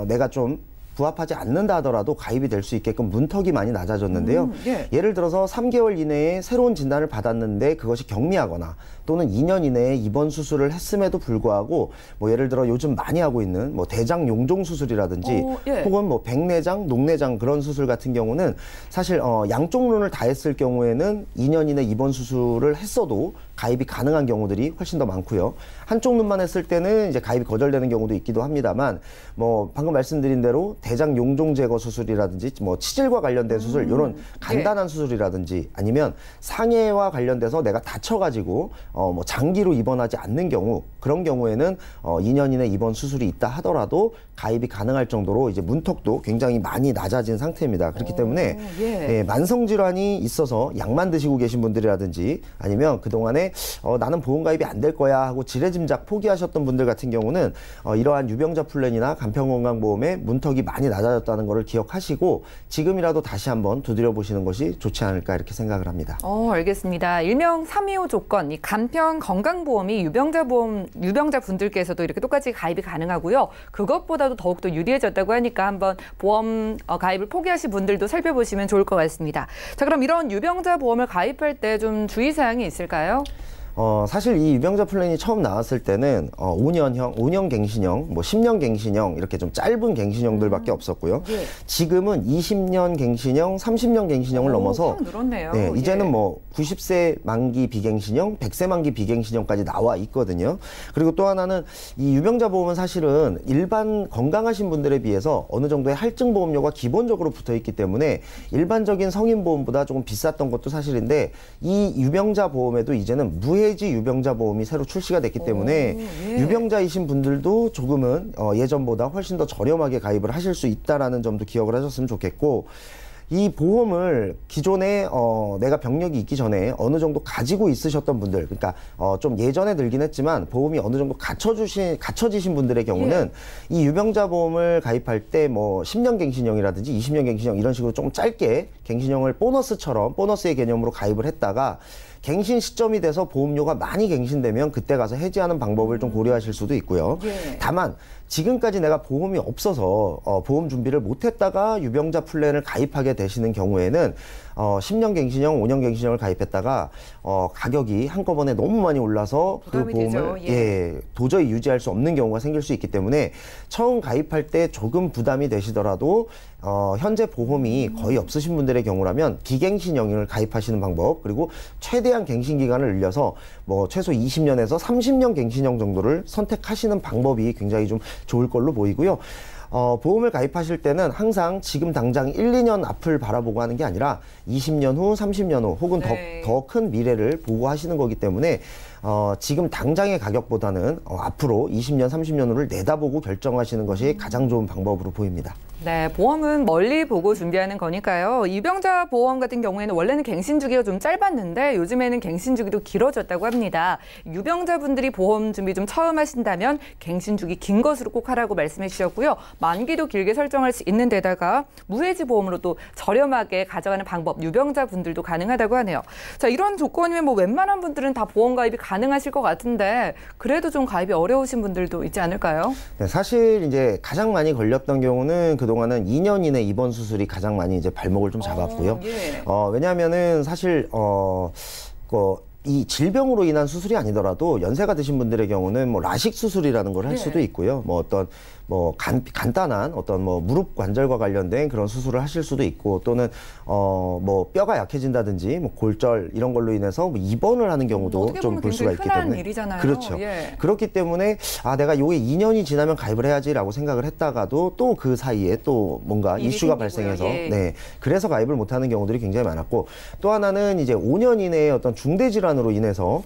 내가 좀 부합하지 않는다 하더라도 가입이 될 수 있게끔 문턱이 많이 낮아졌는데요. 예를 들어서 3개월 이내에 새로운 진단을 받았는데 그것이 경미하거나 또는 2년 이내에 입원 수술을 했음에도 불구하고 뭐 예를 들어 요즘 많이 하고 있는 뭐 대장 용종 수술이라든지 혹은 뭐 백내장, 녹내장 그런 수술 같은 경우는 사실 양쪽 눈을 다 했을 경우에는 2년 이내 입원 수술을 했어도 가입이 가능한 경우들이 훨씬 더 많고요. 한쪽 눈만 했을 때는 이제 가입이 거절되는 경우도 있기도 합니다만 뭐 방금 말씀드린 대로 대장 용종 제거 수술이라든지 뭐 치질과 관련된 수술 이런 간단한 수술이라든지 아니면 상해와 관련돼서 내가 다쳐가지고 뭐 장기로 입원하지 않는 경우 그런 경우에는 2년 이내 입원 수술이 있다 하더라도 가입이 가능할 정도로 이제 문턱도 굉장히 많이 낮아진 상태입니다. 그렇기 때문에 만성 질환이 있어서 약만 드시고 계신 분들이라든지 아니면 그동안에 나는 보험 가입이 안 될 거야 하고 지레짐작 포기하셨던 분들 같은 경우는 이러한 유병자 플랜이나 간편건강보험의 문턱이 많이 낮아졌다는 것을 기억하시고 지금이라도 다시 한번 두드려 보시는 것이 좋지 않을까 이렇게 생각을 합니다. 알겠습니다. 일명 325 조건, 이 간편건강보험이 유병자 분들께서도 이렇게 똑같이 가입이 가능하고요. 그것보다도 더욱더 유리해졌다고 하니까 한번 보험 가입을 포기하신 분들도 살펴보시면 좋을 것 같습니다. 자, 그럼 이런 유병자 보험을 가입할 때 좀 주의사항이 있을까요? 사실 이 유병자 플랜이 처음 나왔을 때는 5년 갱신형, 뭐 10년 갱신형 이렇게 좀 짧은 갱신형들밖에 없었고요. 지금은 20년 갱신형, 30년 갱신형을 넘어서 늘었네요. 이제는 뭐 90세 만기 비갱신형, 100세 만기 비갱신형까지 나와 있거든요. 그리고 또 하나는 이 유병자 보험은 사실은 일반 건강하신 분들에 비해서 어느 정도의 할증 보험료가 기본적으로 붙어 있기 때문에 일반적인 성인 보험보다 조금 비쌌던 것도 사실인데 이 유병자 보험에도 이제는 무해지 유병자 보험이 새로 출시가 됐기 때문에 유병자이신 분들도 조금은 예전보다 훨씬 더 저렴하게 가입을 하실 수 있다라는 점도 기억을 하셨으면 좋겠고 이 보험을 기존에 내가 병력이 있기 전에 어느 정도 가지고 있으셨던 분들 그러니까 좀 예전에 들긴 했지만 보험이 어느 정도 갖춰지신 분들의 경우는 이 유병자 보험을 가입할 때 뭐 10년 갱신형이라든지 20년 갱신형 이런 식으로 좀 짧게 갱신형을 보너스의 개념으로 가입을 했다가 갱신 시점이 돼서 보험료가 많이 갱신되면 그때 가서 해지하는 방법을 좀 고려하실 수도 있고요. 다만 지금까지 내가 보험이 없어서 보험 준비를 못했다가 유병자 플랜을 가입하게 되시는 경우에는 10년 갱신형, 5년 갱신형을 가입했다가 가격이 한꺼번에 너무 많이 올라서 그 보험을 도저히 유지할 수 없는 경우가 생길 수 있기 때문에 처음 가입할 때 조금 부담이 되시더라도 현재 보험이 거의 없으신 분들의 경우라면 비갱신형을 가입하시는 방법 그리고 최대한 갱신 기간을 늘려서 뭐 최소 20년에서 30년 갱신형 정도를 선택하시는 방법이 굉장히 좀 좋을 걸로 보이고요. 보험을 가입하실 때는 항상 지금 당장 1, 2년 앞을 바라보고 하는 게 아니라 20년 후, 30년 후 혹은 더 큰 미래를 보고 하시는 거기 때문에 지금 당장의 가격보다는 앞으로 20년, 30년 후를 내다보고 결정하시는 것이 가장 좋은 방법으로 보입니다. 네, 보험은 멀리 보고 준비하는 거니까요. 유병자 보험 같은 경우에는 원래는 갱신 주기가 좀 짧았는데 요즘에는 갱신 주기도 길어졌다고 합니다. 유병자분들이 보험 준비 좀 처음 하신다면 갱신 주기 긴 것으로 꼭 하라고 말씀해 주셨고요. 만기도 길게 설정할 수 있는 데다가 무해지 보험으로 또 저렴하게 가져가는 방법 유병자분들도 가능하다고 하네요. 자, 이런 조건이면 뭐 웬만한 분들은 다 보험 가입이 가능하실 것 같은데 그래도 좀 가입이 어려우신 분들도 있지 않을까요? 네, 사실 이제 가장 많이 걸렸던 경우는 그동안은 2년 이내 입원 수술이 가장 많이 이제 발목을 좀 잡았고요. 왜냐하면은 사실 이 질병으로 인한 수술이 아니더라도 연세가 드신 분들의 경우는 뭐 라식 수술이라는 걸 할 수도 있고요. 뭐 어떤 뭐 간단한 어떤 뭐 무릎 관절과 관련된 그런 수술을 하실 수도 있고, 또는 뭐 뼈가 약해진다든지 뭐 골절 이런 걸로 인해서 뭐 입원을 하는 경우도 좀 볼 수가 있기 때문에. 일이잖아요. 그렇죠. 그렇기 때문에 내가 요게 2년이 지나면 가입을 해야지라고 생각을 했다가도 또 그 사이에 또 뭔가 이슈가 발생해서 네, 그래서 가입을 못하는 경우들이 굉장히 많았고, 또 하나는 이제 5년 이내에 어떤 중대 질환으로 인해서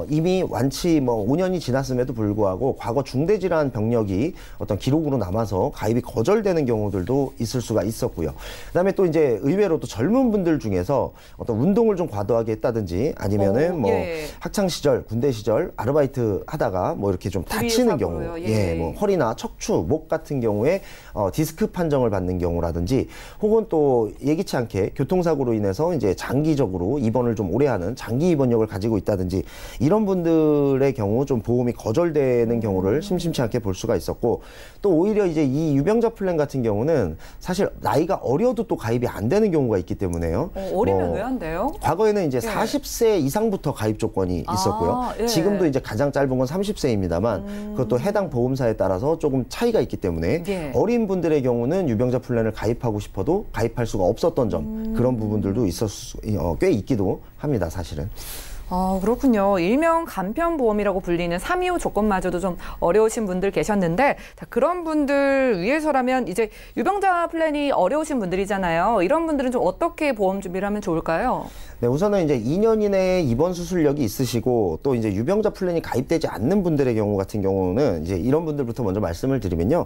이미 완치 뭐 5년이 지났음에도 불구하고 과거 중대 질환 병력이 어떤 기록으로 남아서 가입이 거절되는 경우들도 있을 수가 있었고요. 그다음에 또 이제 의외로 또 젊은 분들 중에서 어떤 운동을 좀 과도하게 했다든지 아니면은 뭐 학창 시절, 군대 시절 아르바이트 하다가 뭐 이렇게 좀 다치는 경우, 뭐 허리나 척추, 목 같은 경우에 디스크 판정을 받는 경우라든지, 혹은 또 예기치 않게 교통사고로 인해서 이제 장기적으로 입원을 좀 오래 하는 장기 입원력을 가지고 있다든지, 이런 분들의 경우 좀 보험이 거절되는 경우를 심심치 않게 볼 수가 있었고, 또 오히려 이제 이 유병자 플랜 같은 경우는 사실 나이가 어려도 또 가입이 안 되는 경우가 있기 때문에요. 어리면 왜 안 돼요? 과거에는 이제 40세 이상부터 가입 조건이 있었고요. 지금도 이제 가장 짧은 건 30세입니다만 그것도 해당 보험사에 따라서 조금 차이가 있기 때문에 어린 분들의 경우는 유병자 플랜을 가입하고 싶어도 가입할 수가 없었던 점, 그런 부분들도 꽤 있기도 합니다, 사실은. 그렇군요. 일명 간편보험이라고 불리는 325 조건마저도 좀 어려우신 분들 계셨는데, 자, 그런 분들 위해서라면 이제 유병자 플랜이 어려우신 분들이잖아요. 이런 분들은 좀 어떻게 보험 준비를 하면 좋을까요? 네, 우선은 이제 2년 이내에 입원 수술력이 있으시고 또 이제 유병자 플랜이 가입되지 않는 분들의 경우 같은 경우는 이제 이런 분들부터 먼저 말씀을 드리면요.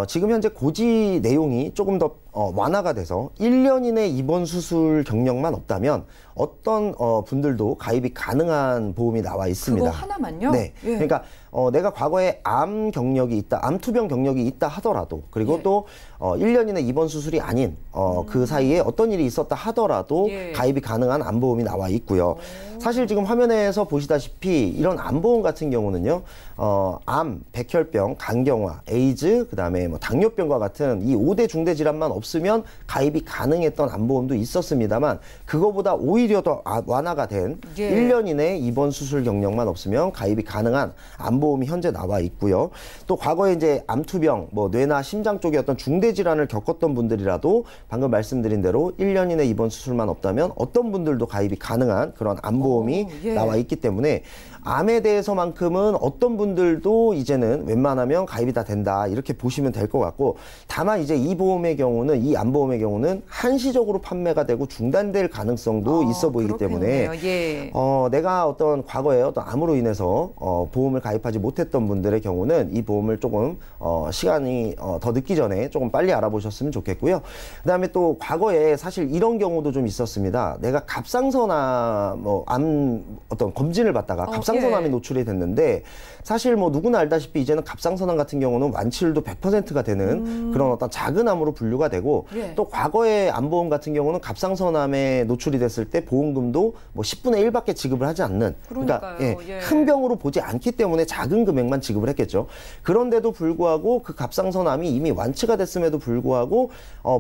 지금 현재 고지 내용이 조금 더 완화가 돼서 1년 이내 입원 수술 경력만 없다면 어떤 분들도 가입이 가능한 보험이 나와 있습니다. 그거 하나만요? 네. 그러니까 내가 과거에 암 경력이 있다, 암 투병 경력이 있다 하더라도, 그리고 또 1년 이내 입원 수술이 아닌 그 사이에 어떤 일이 있었다 하더라도 가입이 가능한 암보험이 나와 있고요. 사실 지금 화면에서 보시다시피 이런 암보험 같은 경우는요, 암, 백혈병, 간경화, 에이즈, 그다음에 뭐 당뇨병과 같은 이 5대 중대 질환만 없으면 가입이 가능했던 암보험도 있었습니다만, 그거보다 오히려 더 완화가 된 1년 이내 입원 수술 경력만 없으면 가입이 가능한 암보험이 현재 나와 있고요. 또 과거에 이제 암투병, 뭐 뇌나 심장 쪽에 어떤 중대 질환을 겪었던 분들이라도 방금 말씀드린 대로 1년 이내 입원 수술만 없다면 어떤 분들도 가입이 가능한 그런 암보험이 나와 있기 때문에, 암에 대해서만큼은 어떤 분들도 이제는 웬만하면 가입이 다 된다, 이렇게 보시면 될 것 같고, 다만 이제 이 보험의 경우는, 이 암보험의 경우는 한시적으로 판매가 되고 중단될 가능성도 있어 보이기 때문에 내가 어떤 과거에 어떤 암으로 인해서 보험을 가입하지 못했던 분들의 경우는 이 보험을 조금 시간이 더 늦기 전에 조금 빨리 알아보셨으면 좋겠고요. 그다음에 또 과거에 사실 이런 경우도 좀 있었습니다. 내가 갑상선암 암 어떤 검진을 받다가 갑상선암이 노출이 됐는데, 사실 뭐 누구나 알다시피 이제는 갑상선암 같은 경우는 완치율도 100%가 되는 그런 어떤 작은 암으로 분류가 되고, 또 과거의 암보험 같은 경우는 갑상선암에 노출이 됐을 때 보험금도 뭐 10분의 1밖에 지급을 하지 않는, 그러니까 큰 병으로 보지 않기 때문에 작은 금액만 지급을 했겠죠. 그런데도 불구하고 그 갑상선암이 이미 완치가 됐음에도 불구하고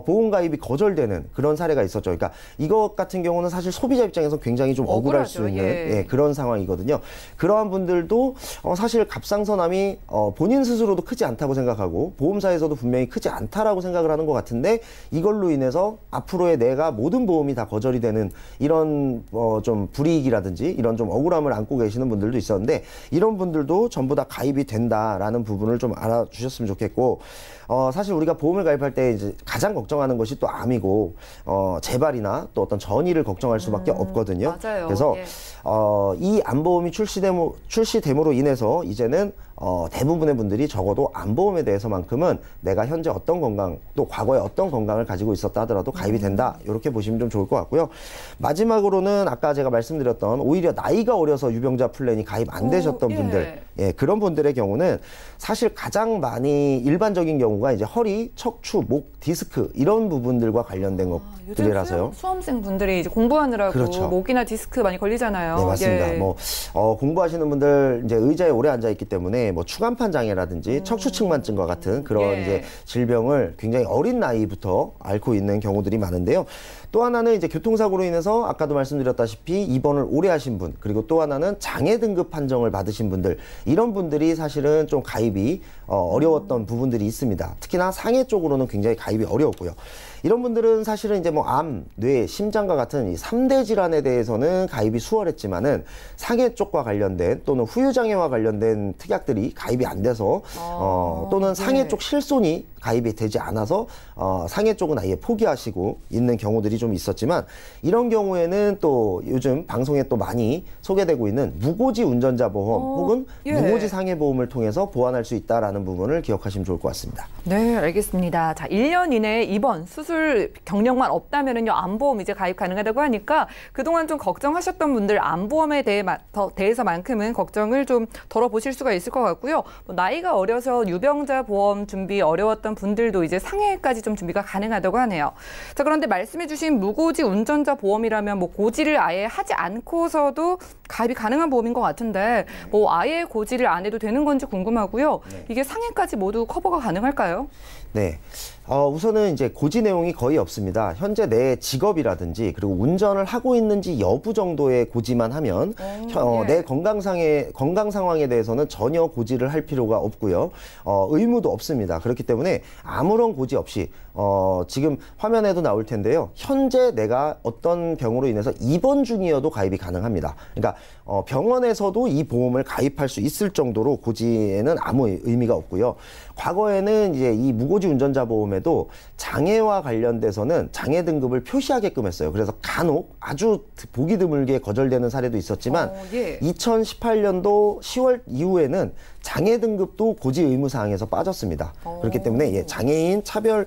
보험 가입이 거절되는 그런 사례가 있었죠. 그러니까 이것 같은 경우는 사실 소비자 입장에서 굉장히 좀 억울할 수 있는 그런 상황이거든요. 그러한 분들도 사실 갑상선암이 본인 스스로도 크지 않다고 생각하고 보험사에서도 분명히 크지 않다라고 생각을 하는 것 같은데, 이걸로 인해서 앞으로의 내가 모든 보험이 다 거절이 되는 이런 좀 불이익이라든지 이런 좀 억울함을 안고 계시는 분들도 있었는데, 이런 분들도 전부 다 가입이 된다라는 부분을 좀 알아주셨으면 좋겠고, 사실 우리가 보험을 가입할 때 이제 가장 걱정하는 것이 또 암이고 재발이나 또 어떤 전이를 걱정할 수밖에 없거든요. 맞아요. 그래서 이 암보험이 출시됨으로 인해서 이제는 대부분의 분들이 적어도 암보험에 대해서만큼은 내가 현재 어떤 건강, 또 과거에 어떤 건강을 가지고 있었다 하더라도 가입이 된다, 이렇게 보시면 좀 좋을 것 같고요. 마지막으로는 아까 제가 말씀드렸던 오히려 나이가 어려서 유병자 플랜이 가입 안 되셨던 분들, 그런 분들의 경우는 사실 가장 많이 일반적인 경우가 이제 허리, 척추, 목, 디스크 이런 부분들과 관련된 것들이라서요. 요즘 수험생 분들이 이제 공부하느라고 목이나 디스크 많이 걸리잖아요. 네, 맞습니다. 뭐 공부하시는 분들 이제 의자에 오래 앉아 있기 때문에 뭐 추간판 장애라든지 척추측만증과 같은 그런 이제 질병을 굉장히 어린 나이부터 앓고 있는 경우들이 많은데요. 또 하나는 이제 교통사고로 인해서 아까도 말씀드렸다시피 입원을 오래 하신 분, 그리고 또 하나는 장애 등급 판정을 받으신 분들, 이런 분들이 사실은 좀 가입이 어려웠던 부분들이 있습니다. 특히나 상해 쪽으로는 굉장히 가입이 어려웠고요. 이런 분들은 사실은 이제 뭐 암, 뇌, 심장과 같은 이 3대 질환에 대해서는 가입이 수월했지만은 상해 쪽과 관련된 또는 후유장애와 관련된 특약들이 가입이 안 돼서 또는 상해 쪽 실손이 가입이 되지 않아서 상해 쪽은 아예 포기하시고 있는 경우들이 좀 있었지만, 이런 경우에는 또 요즘 방송에 또 많이 소개되고 있는 무고지 운전자 보험 혹은 무고지 상해 보험을 통해서 보완할 수 있다라는 부분을 기억하시면 좋을 것 같습니다. 네, 알겠습니다. 자, 1년 이내에 입원, 수술 경력만 없다면은요, 암보험 이제 가입 가능하다고 하니까 그동안 좀 걱정하셨던 분들 암보험에 대해서만큼은 걱정을 좀 덜어보실 수가 있을 것 같고요. 뭐 나이가 어려서 유병자 보험 준비 어려웠던 분들도 이제 상해까지 좀 준비가 가능하다고 하네요. 자, 그런데 말씀해주신 무고지 운전자 보험이라면 뭐 고지를 아예 하지 않고서도 가입이 가능한 보험인 것 같은데, 뭐 아예 고지를 안 해도 되는 건지 궁금하고요. 이게 상해까지 모두 커버가 가능할까요? 네. 우선은 이제 고지 내용이 거의 없습니다. 현재 내 직업이라든지 그리고 운전을 하고 있는지 여부 정도의 고지만 하면 내 건강 상황에 대해서는 전혀 고지를 할 필요가 없고요. 의무도 없습니다. 그렇기 때문에 아무런 고지 없이 지금 화면에도 나올 텐데요. 현재 내가 어떤 병으로 인해서 입원 중이어도 가입이 가능합니다. 그러니까 병원에서도 이 보험을 가입할 수 있을 정도로 고지에는 아무 의미가 없고요. 과거에는 이제 이 무고지 운전자 보험에도 장애와 관련돼서는 장애 등급을 표시하게끔 했어요. 그래서 간혹 아주 보기 드물게 거절되는 사례도 있었지만 2018년도 10월 이후에는 장애 등급도 고지 의무 사항에서 빠졌습니다. 그렇기 때문에 장애인 차별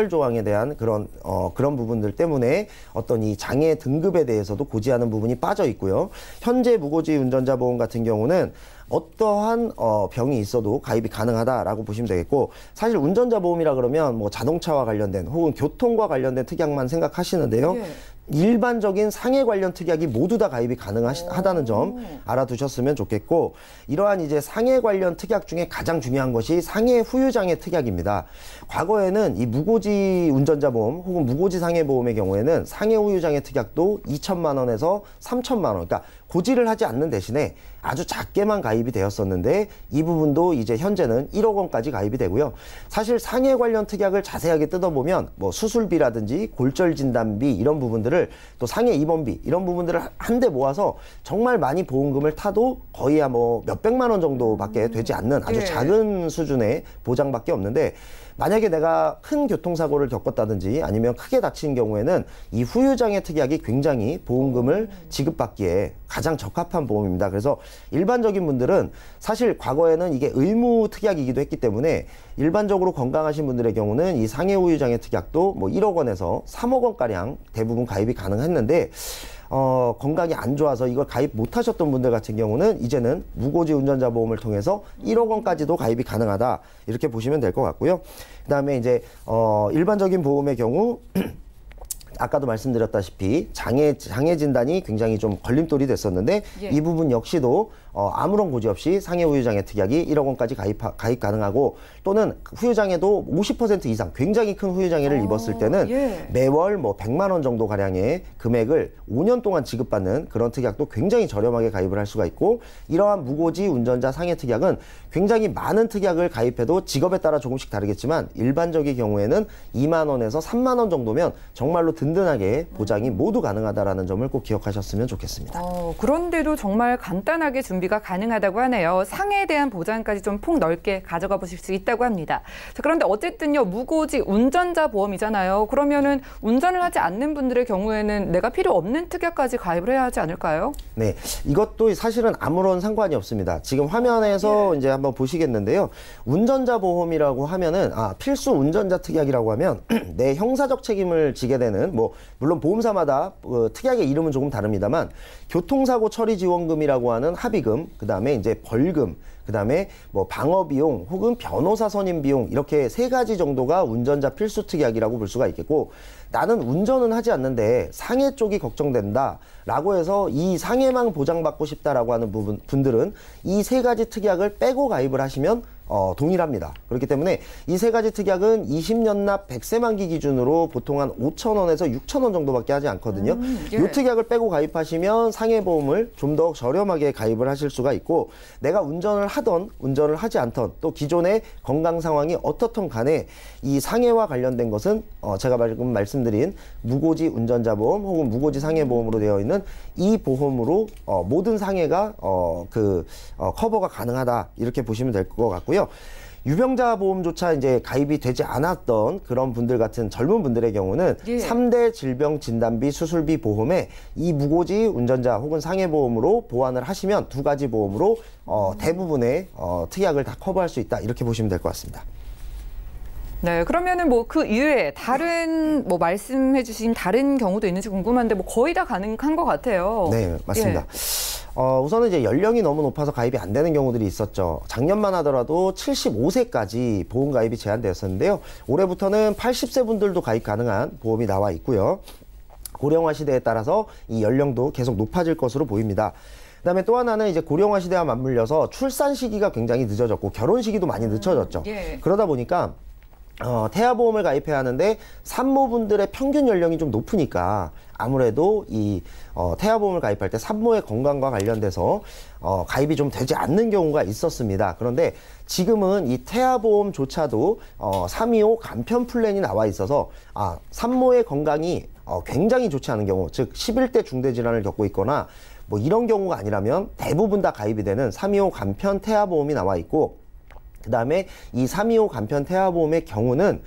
조항에 대한 그런 부분들 때문에 어떤 이 장애 등급에 대해서도 고지하는 부분이 빠져 있고요. 현재 무고지 운전자 보험 같은 경우는 어떠한 병이 있어도 가입이 가능하다라고 보시면 되겠고, 사실 운전자 보험이라 그러면 뭐 자동차와 관련된 혹은 교통과 관련된 특약만 생각하시는데요. 일반적인 상해 관련 특약이 모두 다 가입이 가능하다는 점 알아두셨으면 좋겠고, 이러한 이제 상해 관련 특약 중에 가장 중요한 것이 상해 후유장애 특약입니다. 과거에는 이 무고지 운전자 보험 혹은 무고지 상해 보험의 경우에는 상해 후유장애 특약도 2천만 원에서 3천만 원, 그러니까 고지를 하지 않는 대신에 아주 작게만 가입이 되었었는데, 이 부분도 이제 현재는 1억 원까지 가입이 되고요. 사실 상해 관련 특약을 자세하게 뜯어보면 뭐 수술비라든지 골절 진단비 이런 부분들을, 또 상해 입원비 이런 부분들을 한데 모아서 정말 많이 보험금을 타도 거의 뭐 몇백만 원 정도밖에 되지 않는 아주 작은 수준의 보장밖에 없는데, 만약에 내가 큰 교통사고를 겪었다든지 아니면 크게 다친 경우에는 이 후유장애 특약이 굉장히 보험금을 지급받기에 가장 적합한 보험입니다. 그래서 일반적인 분들은 사실 과거에는 이게 의무 특약이기도 했기 때문에 일반적으로 건강하신 분들의 경우는 이 상해 후유장애 특약도 뭐 1억 원에서 3억 원가량 대부분 가입이 가능했는데, 건강이 안 좋아서 이걸 가입 못 하셨던 분들 같은 경우는 이제는 무고지 운전자 보험을 통해서 1억 원까지도 가입이 가능하다, 이렇게 보시면 될 것 같고요. 그 다음에 이제 일반적인 보험의 경우 아까도 말씀드렸다시피 장애 진단이 굉장히 좀 걸림돌이 됐었는데, 이 부분 역시도 아무런 고지 없이 상해 후유장애 특약이 1억 원까지 가입 가능하고, 또는 후유장애도 50% 이상 굉장히 큰 후유장애를 입었을 때는 매월 뭐 100만 원 정도 가량의 금액을 5년 동안 지급받는 그런 특약도 굉장히 저렴하게 가입을 할 수가 있고, 이러한 무고지 운전자 상해 특약은 굉장히 많은 특약을 가입해도 직업에 따라 조금씩 다르겠지만 일반적인 경우에는 2만 원에서 3만 원 정도면 정말로 든든하게 보장이 모두 가능하다라는 점을 꼭 기억하셨으면 좋겠습니다. 그런데도 정말 간단하게 준비가 가능하다고 하네요. 상해에 대한 보장까지 좀 폭넓게 가져가 보실 수 있다고 합니다. 자, 그런데 어쨌든요, 무고지 운전자 보험이잖아요. 그러면은 운전을 하지 않는 분들의 경우에는 내가 필요 없는 특약까지 가입을 해야 하지 않을까요? 네, 이것도 사실은 아무런 상관이 없습니다. 지금 화면에서 이제 한번 보시겠는데요. 운전자 보험이라고 하면은 필수 운전자 특약이라고 하면 내 형사적 책임을 지게 되는, 뭐 물론 보험사마다 특약의 이름은 조금 다릅니다만 교통사고 처리 지원금이라고 하는 합의금, 그다음에 이제 벌금, 그다음에 뭐 방어비용 혹은 변호사 선임 비용, 이렇게 3가지 정도가 운전자 필수 특약이라고 볼 수가 있겠고, 나는 운전은 하지 않는데 상해 쪽이 걱정된다 라고 해서 이 상해만 보장받고 싶다라고 하는 분들은 이 3가지 특약을 빼고 가입을 하시면 동일합니다. 그렇기 때문에 이 세 가지 특약은 20년 납 100세 만기 기준으로 보통 한 5,000원에서 6,000원 정도밖에 하지 않거든요. 예. 이 특약을 빼고 가입하시면 상해보험을 좀 더 저렴하게 가입을 하실 수가 있고, 내가 운전을 하던 운전을 하지 않던 또 기존의 건강 상황이 어떻든 간에 이 상해와 관련된 것은 제가 방금 말씀드린 무고지 운전자 보험 혹은 무고지 상해보험으로 되어 있는 이 보험으로 모든 상해가 커버가 가능하다, 이렇게 보시면 될 것 같고요. 유병자 보험조차 이제 가입이 되지 않았던 그런 분들 같은 젊은 분들의 경우는 예. 3대 질병 진단비 수술비 보험에 이 무고지 운전자 혹은 상해보험으로 보완을 하시면 두 가지 보험으로 대부분의 특약을 다 커버할 수 있다, 이렇게 보시면 될 것 같습니다. 네, 그러면은 뭐 그 이외에 다른 뭐 말씀해 주신 다른 경우도 있는지 궁금한데 뭐 거의 다 가능한 것 같아요. 네, 맞습니다. 예. 우선은 이제 연령이 너무 높아서 가입이 안 되는 경우들이 있었죠. 작년만 하더라도 75세까지 보험 가입이 제한되었었는데요. 올해부터는 80세 분들도 가입 가능한 보험이 나와 있고요. 고령화 시대에 따라서 이 연령도 계속 높아질 것으로 보입니다. 그다음에 또 하나는 이제 고령화 시대와 맞물려서 출산 시기가 굉장히 늦어졌고 결혼 시기도 많이 늦춰졌죠. 예. 그러다 보니까 태아보험을 가입해야 하는데 산모분들의 평균 연령이 좀 높으니까 아무래도 이 태아보험을 가입할 때 산모의 건강과 관련돼서 가입이 좀 되지 않는 경우가 있었습니다. 그런데 지금은 이 태아보험조차도 325 간편 플랜이 나와 있어서 산모의 건강이 굉장히 좋지 않은 경우, 즉 11대 중대질환을 겪고 있거나 뭐 이런 경우가 아니라면 대부분 다 가입이 되는 325 간편 태아보험이 나와 있고, 그 다음에 이 325 간편 태아보험의 경우는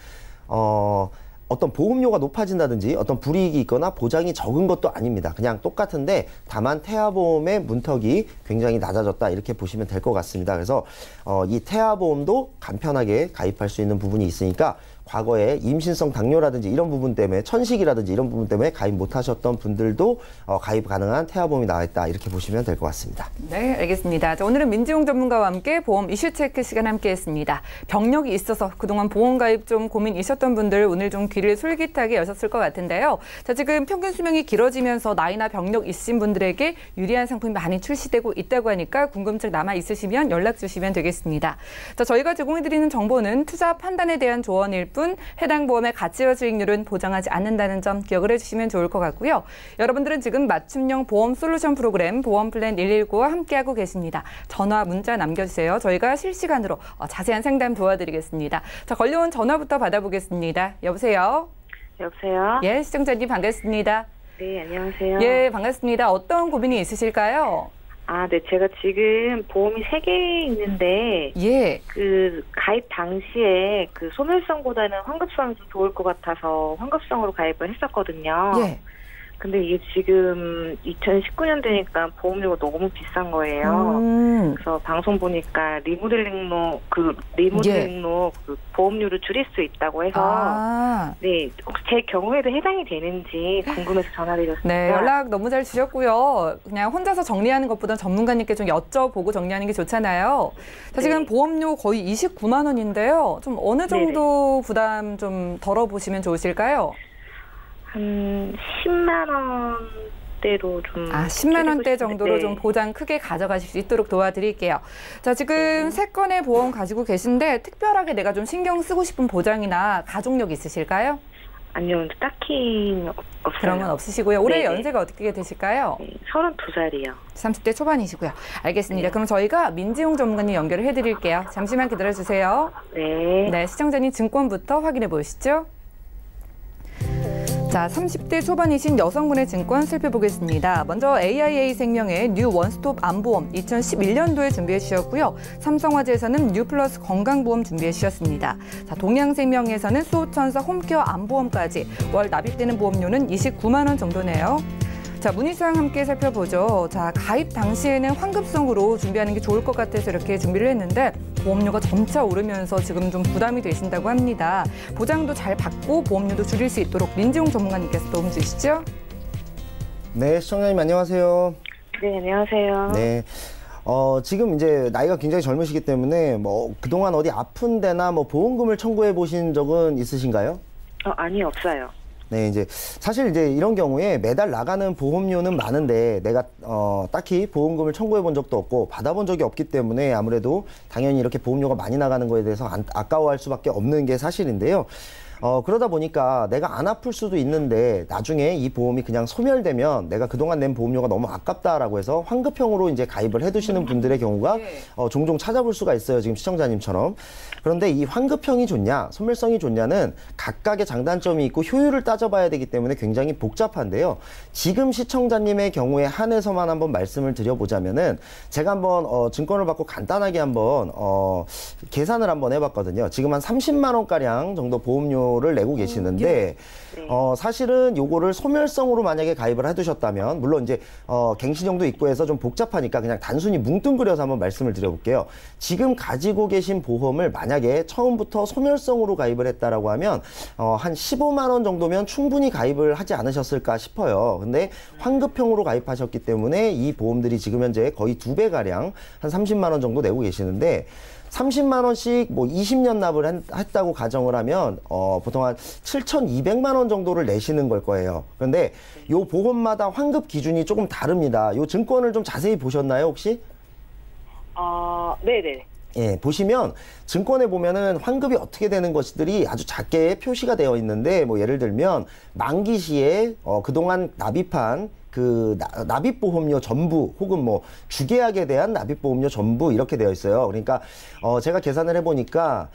어떤 보험료가 높아진다든지 어떤 불이익이 있거나 보장이 적은 것도 아닙니다. 그냥 똑같은데 다만 태아보험의 문턱이 굉장히 낮아졌다, 이렇게 보시면 될 것 같습니다. 그래서 이 태아보험도 간편하게 가입할 수 있는 부분이 있으니까 과거에 임신성 당뇨라든지 이런 부분 때문에, 천식이라든지 이런 부분 때문에 가입 못하셨던 분들도 가입 가능한 태아보험이 나와 있다, 이렇게 보시면 될 것 같습니다. 네, 알겠습니다. 자, 오늘은 민지용 전문가와 함께 보험 이슈 체크 시간 함께했습니다. 병력이 있어서 그동안 보험 가입 좀 고민이셨던 분들 오늘 좀 귀를 솔깃하게 여셨을 것 같은데요. 자, 지금 평균 수명이 길어지면서 나이나 병력 있으신 분들에게 유리한 상품이 많이 출시되고 있다고 하니까 궁금증 남아 있으시면 연락 주시면 되겠습니다. 자, 저희가 제공해드리는 정보는 투자 판단에 대한 조언일 뿐 해당 보험의 가치와 수익률은 보장하지 않는다는 점 기억을 해주시면 좋을 것 같고요. 여러분들은 지금 맞춤형 보험 솔루션 프로그램 보험 플랜 119와 함께하고 계십니다. 전화, 문자 남겨주세요. 저희가 실시간으로 자세한 상담 도와드리겠습니다. 자, 걸려온 전화부터 받아보겠습니다. 여보세요? 여보세요? 예, 시청자님 반갑습니다. 네, 안녕하세요. 예, 반갑습니다. 어떤 고민이 있으실까요? 네, 제가 지금 보험이 3개 있는데, 예. 그, 가입 당시에 그 소멸성보다는 환급성이 좀 좋을 것 같아서 환급성으로 가입을 했었거든요. 예. 근데 이게 지금 2019년 되니까 보험료가 너무 비싼 거예요. 그래서 방송 보니까 리모델링로 그 보험료를 줄일 수 있다고 해서 네, 혹시 제 경우에도 해당이 되는지 궁금해서 전화드렸습니다. 네, 연락 너무 잘 주셨고요. 그냥 혼자서 정리하는 것보다 전문가님께 좀 여쭤보고 정리하는 게 좋잖아요. 자, 지금 네. 보험료 거의 29만 원인데요. 좀 어느 정도 네네. 부담 좀 덜어보시면 좋으실까요? 한 10만 원대로 좀 10만 원대 정도로 네. 좀 보장 크게 가져가실 수 있도록 도와드릴게요. 자, 지금 3건의 보험 가지고 계신데 특별하게 내가 좀 신경 쓰고 싶은 보장이나 가족력 있으실까요? 아니요, 딱히 없어요. 그런 건 없으시고요. 올해 네네. 연세가 어떻게 되실까요? 네, 32살이요. 30대 초반이시고요. 알겠습니다. 그럼 저희가 민지용 전문가님 연결을 해드릴게요. 잠시만 기다려주세요. 네. 네, 시청자님 증권부터 확인해 보시죠. 자, 30대 초반이신 여성분의 증권 살펴보겠습니다. 먼저 AIA생명의 뉴 원스톱 암보험 2011년도에 준비해 주셨고요. 삼성화재에서는 뉴 플러스 건강보험 준비해 주셨습니다. 자, 동양생명에서는 수호천사 홈케어 암보험까지 월 납입되는 보험료는 29만 원 정도네요. 자, 문의사항 함께 살펴보죠. 자, 가입 당시에는 환급성으로 준비하는 게 좋을 것 같아서 이렇게 준비를 했는데 보험료가 점차 오르면서 지금 좀 부담이 되신다고 합니다. 보장도 잘 받고 보험료도 줄일 수 있도록 민지용 전문가님께서 도움 주시죠. 네, 시청자님 안녕하세요. 네, 안녕하세요. 네. 지금 이제 나이가 굉장히 젊으시기 때문에 뭐 그동안 어디 아픈 데나 뭐 보험금을 청구해 보신 적은 있으신가요? 아니, 없어요. 네, 이제 사실 이제 이런 경우에 매달 나가는 보험료는 많은데 내가 딱히 보험금을 청구해 본 적도 없고 받아본 적이 없기 때문에 아무래도 당연히 이렇게 보험료가 많이 나가는 거에 대해서 아까워할 수밖에 없는 게 사실인데요. 그러다 보니까 내가 안 아플 수도 있는데 나중에 이 보험이 그냥 소멸되면 내가 그동안 낸 보험료가 너무 아깝다라고 해서 환급형으로 이제 가입을 해두시는 분들의 경우가 종종 찾아볼 수가 있어요. 지금 시청자님처럼. 그런데 이 환급형이 좋냐, 소멸성이 좋냐는 각각의 장단점이 있고 효율을 따져봐야 되기 때문에 굉장히 복잡한데요. 지금 시청자님의 경우에 한해서만 한번 말씀을 드려보자면은 제가 한번 증권을 받고 간단하게 한번 계산을 한번 해봤거든요. 지금 한 30만 원가량 정도 보험료를 내고 계시는데 사실은 요거를 소멸성으로 만약에 가입을 해두셨다면 물론 이제 갱신형도 있고 해서 좀 복잡하니까 그냥 단순히 뭉뚱그려서 한번 말씀을 드려볼게요. 지금 가지고 계신 보험을 만약에 처음부터 소멸성으로 가입을 했다라고 하면 한 15만 원 정도면 충분히 가입을 하지 않으셨을까 싶어요. 근데 환급형으로 가입하셨기 때문에 이 보험들이 지금 현재 거의 2배가량 한 30만 원 정도 내고 계시는데 30만 원씩 뭐 20년 납을 했다고 가정을 하면 보통 한 7,200만 원 정도를 내시는 걸 거예요. 그런데 요 보험마다 환급 기준이 조금 다릅니다. 요 증권을 좀 자세히 보셨나요, 혹시? 네네. 예, 보시면 증권에 보면은 환급이 어떻게 되는 것들이 아주 작게 표시가 되어 있는데 뭐 예를 들면 만기 시에 그동안 납입한 그 납입보험료 전부 혹은 뭐 주계약에 대한 납입보험료 전부 이렇게 되어 있어요. 그러니까 제가 계산을 해보니까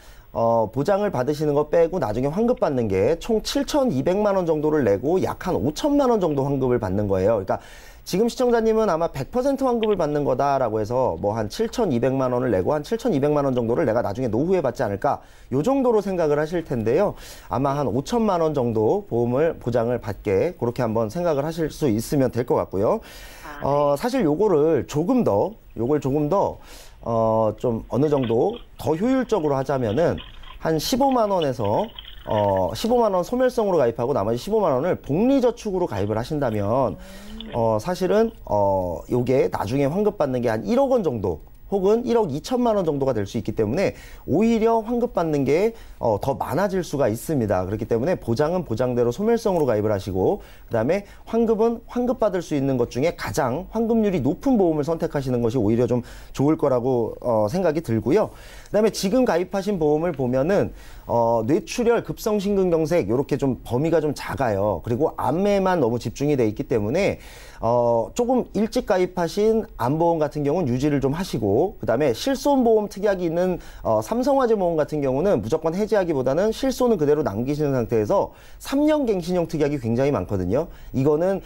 보장을 받으시는 거 빼고 나중에 환급 받는 게 총 7,200만 원 정도를 내고 약 한 5천만 원 정도 환급을 받는 거예요. 그러니까 지금 시청자님은 아마 100% 환급을 받는 거다라고 해서 뭐 한 7,200만 원을 내고 한 7,200만 원 정도를 내가 나중에 노후에 받지 않을까 요 정도로 생각을 하실 텐데요. 아마 한 5천만 원 정도 보장을 받게 그렇게 한번 생각을 하실 수 있으면 될 것 같고요. 사실 요걸 조금 더 좀 어느 정도 더 효율적으로 하자면은 한 15만 원에서 15만 원 소멸성으로 가입하고 나머지 15만 원을 복리저축으로 가입을 하신다면 사실은 요게 나중에 환급 받는 게 한 1억 원 정도 혹은 1억 2천만 원 정도가 될 수 있기 때문에 오히려 환급 받는 게 더 많아질 수가 있습니다. 그렇기 때문에 보장은 보장대로 소멸성으로 가입을 하시고 그다음에 환급은 환급 받을 수 있는 것 중에 가장 환급률이 높은 보험을 선택하시는 것이 오히려 좀 좋을 거라고 생각이 들고요. 그다음에 지금 가입하신 보험을 보면은 뇌출혈, 급성심근경색 이렇게 좀 범위가 좀 작아요. 그리고 암에만 너무 집중이 돼 있기 때문에 조금 일찍 가입하신 암보험 같은 경우는 유지를 좀 하시고 그다음에 실손보험 특약이 있는 삼성화재 보험 같은 경우는 무조건 해지하기보다는 실손은 그대로 남기시는 상태에서 3년 갱신형 특약이 굉장히 많거든요. 이거는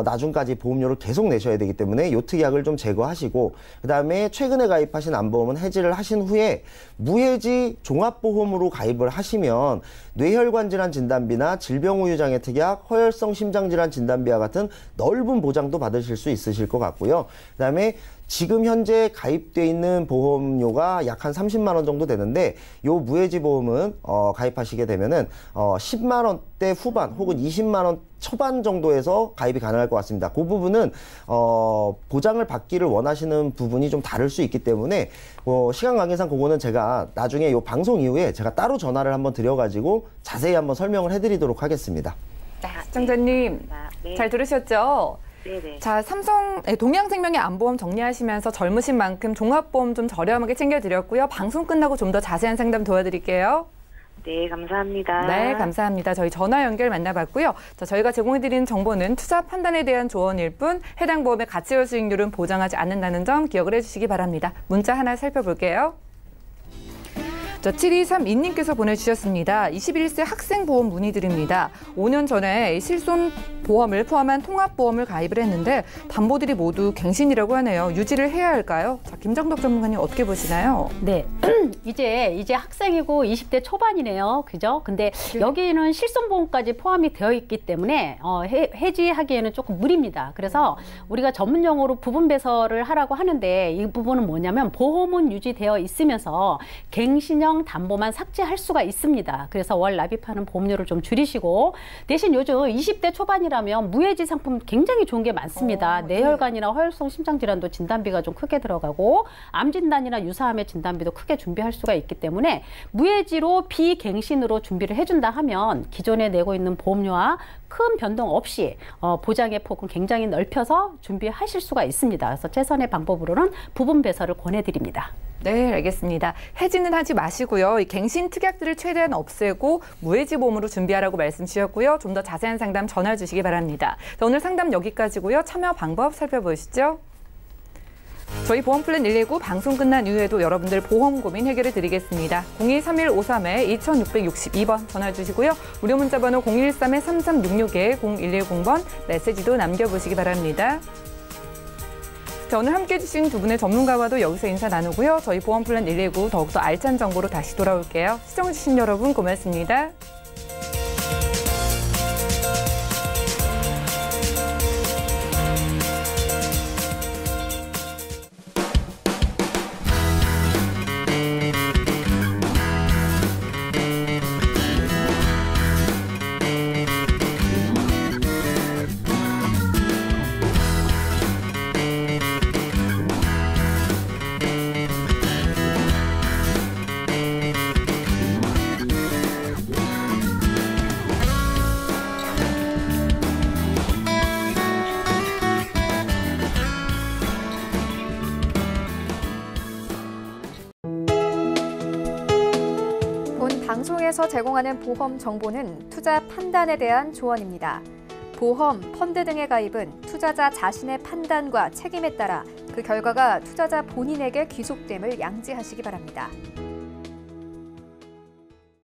나중까지 보험료를 계속 내셔야 되기 때문에 이 특약을 좀 제거하시고 그다음에 최근에 가입하신 암보험은 해지를 하신 후에 무해지 종합보험으로 가입을 하시면 뇌혈관 질환 진단비나 질병우유장애 특약, 허혈성 심장질환 진단비와 같은 넓은 보장도 받으실 수 있으실 것 같고요. 그다음에 지금 현재 가입돼 있는 보험료가 약 한 30만 원 정도 되는데 요 무해지 보험은 가입하시게 되면은 10만 원대 후반 혹은 20만 원 초반 정도에서 가입이 가능할 것 같습니다. 그 부분은 보장을 받기를 원하시는 부분이 좀 다를 수 있기 때문에 시간 관계상 그거는 제가 나중에 요 방송 이후에 제가 따로 전화를 한번 드려가지고 자세히 한번 설명을 해드리도록 하겠습니다. 시청자님 네. 잘 들으셨죠? 네네. 자, 동양생명의 암보험 정리하시면서 젊으신 만큼 종합보험 좀 저렴하게 챙겨드렸고요. 방송 끝나고 좀 더 자세한 상담 도와드릴게요. 네, 감사합니다. 네, 감사합니다. 저희 전화 연결 만나봤고요. 자, 저희가 제공해드리는 정보는 투자 판단에 대한 조언일 뿐 해당 보험의 가치와 수익률은 보장하지 않는다는 점 기억을 해주시기 바랍니다. 문자 하나 살펴볼게요. 7232님께서 보내주셨습니다. 21세 학생보험 문의드립니다. 5년 전에 실손 보험을 포함한 통합보험을 가입을 했는데 담보들이 모두 갱신이라고 하네요. 유지를 해야 할까요? 자, 김정덕 전문가님 어떻게 보시나요? 네, 이제 학생이고 20대 초반이네요. 그죠? 근데 여기는 실손보험까지 포함이 되어 있기 때문에 해지하기에는 조금 무리입니다. 그래서 우리가 전문 용어로 부분 배설을 하라고 하는데 이 부분은 뭐냐면 보험은 유지되어 있으면서 갱신형 일정 담보만 삭제할 수가 있습니다. 그래서 월 납입하는 보험료를 좀 줄이시고 대신 요즘 20대 초반이라면 무해지 상품 굉장히 좋은 게 많습니다. 뇌혈관이나 허혈성 심장질환도 진단비가 좀 크게 들어가고 암 진단이나 유사암의 진단비도 크게 준비할 수가 있기 때문에 무해지로 비갱신으로 준비를 해준다 하면 기존에 내고 있는 보험료와 큰 변동 없이 보장의 폭은 굉장히 넓혀서 준비하실 수가 있습니다. 그래서 최선의 방법으로는 부분 배설을 권해드립니다. 네, 알겠습니다. 해지는 하지 마시고요. 이 갱신 특약들을 최대한 없애고 무해지 보험으로 준비하라고 말씀 주셨고요. 좀 더 자세한 상담 전화 주시기 바랍니다. 자, 오늘 상담 여기까지고요. 참여 방법 살펴보시죠. 저희 보험플랜 119 방송 끝난 이후에도 여러분들 보험 고민 해결해 드리겠습니다. 023153-2662번 전화 주시고요. 무료 문자 번호 013-3366-0110번 메시지도 남겨보시기 바랍니다. 자, 오늘 함께해 주신 두 분의 전문가와도 여기서 인사 나누고요. 저희 보험플랜 119 더욱더 알찬 정보로 다시 돌아올게요. 시청해 주신 여러분 고맙습니다. 방송에서 제공하는 보험 정보는 투자 판단에 대한 조언입니다. 보험, 펀드 등의 가입은 투자자 자신의 판단과 책임에 따라 그 결과가 투자자 본인에게 귀속됨을 양지하시기 바랍니다.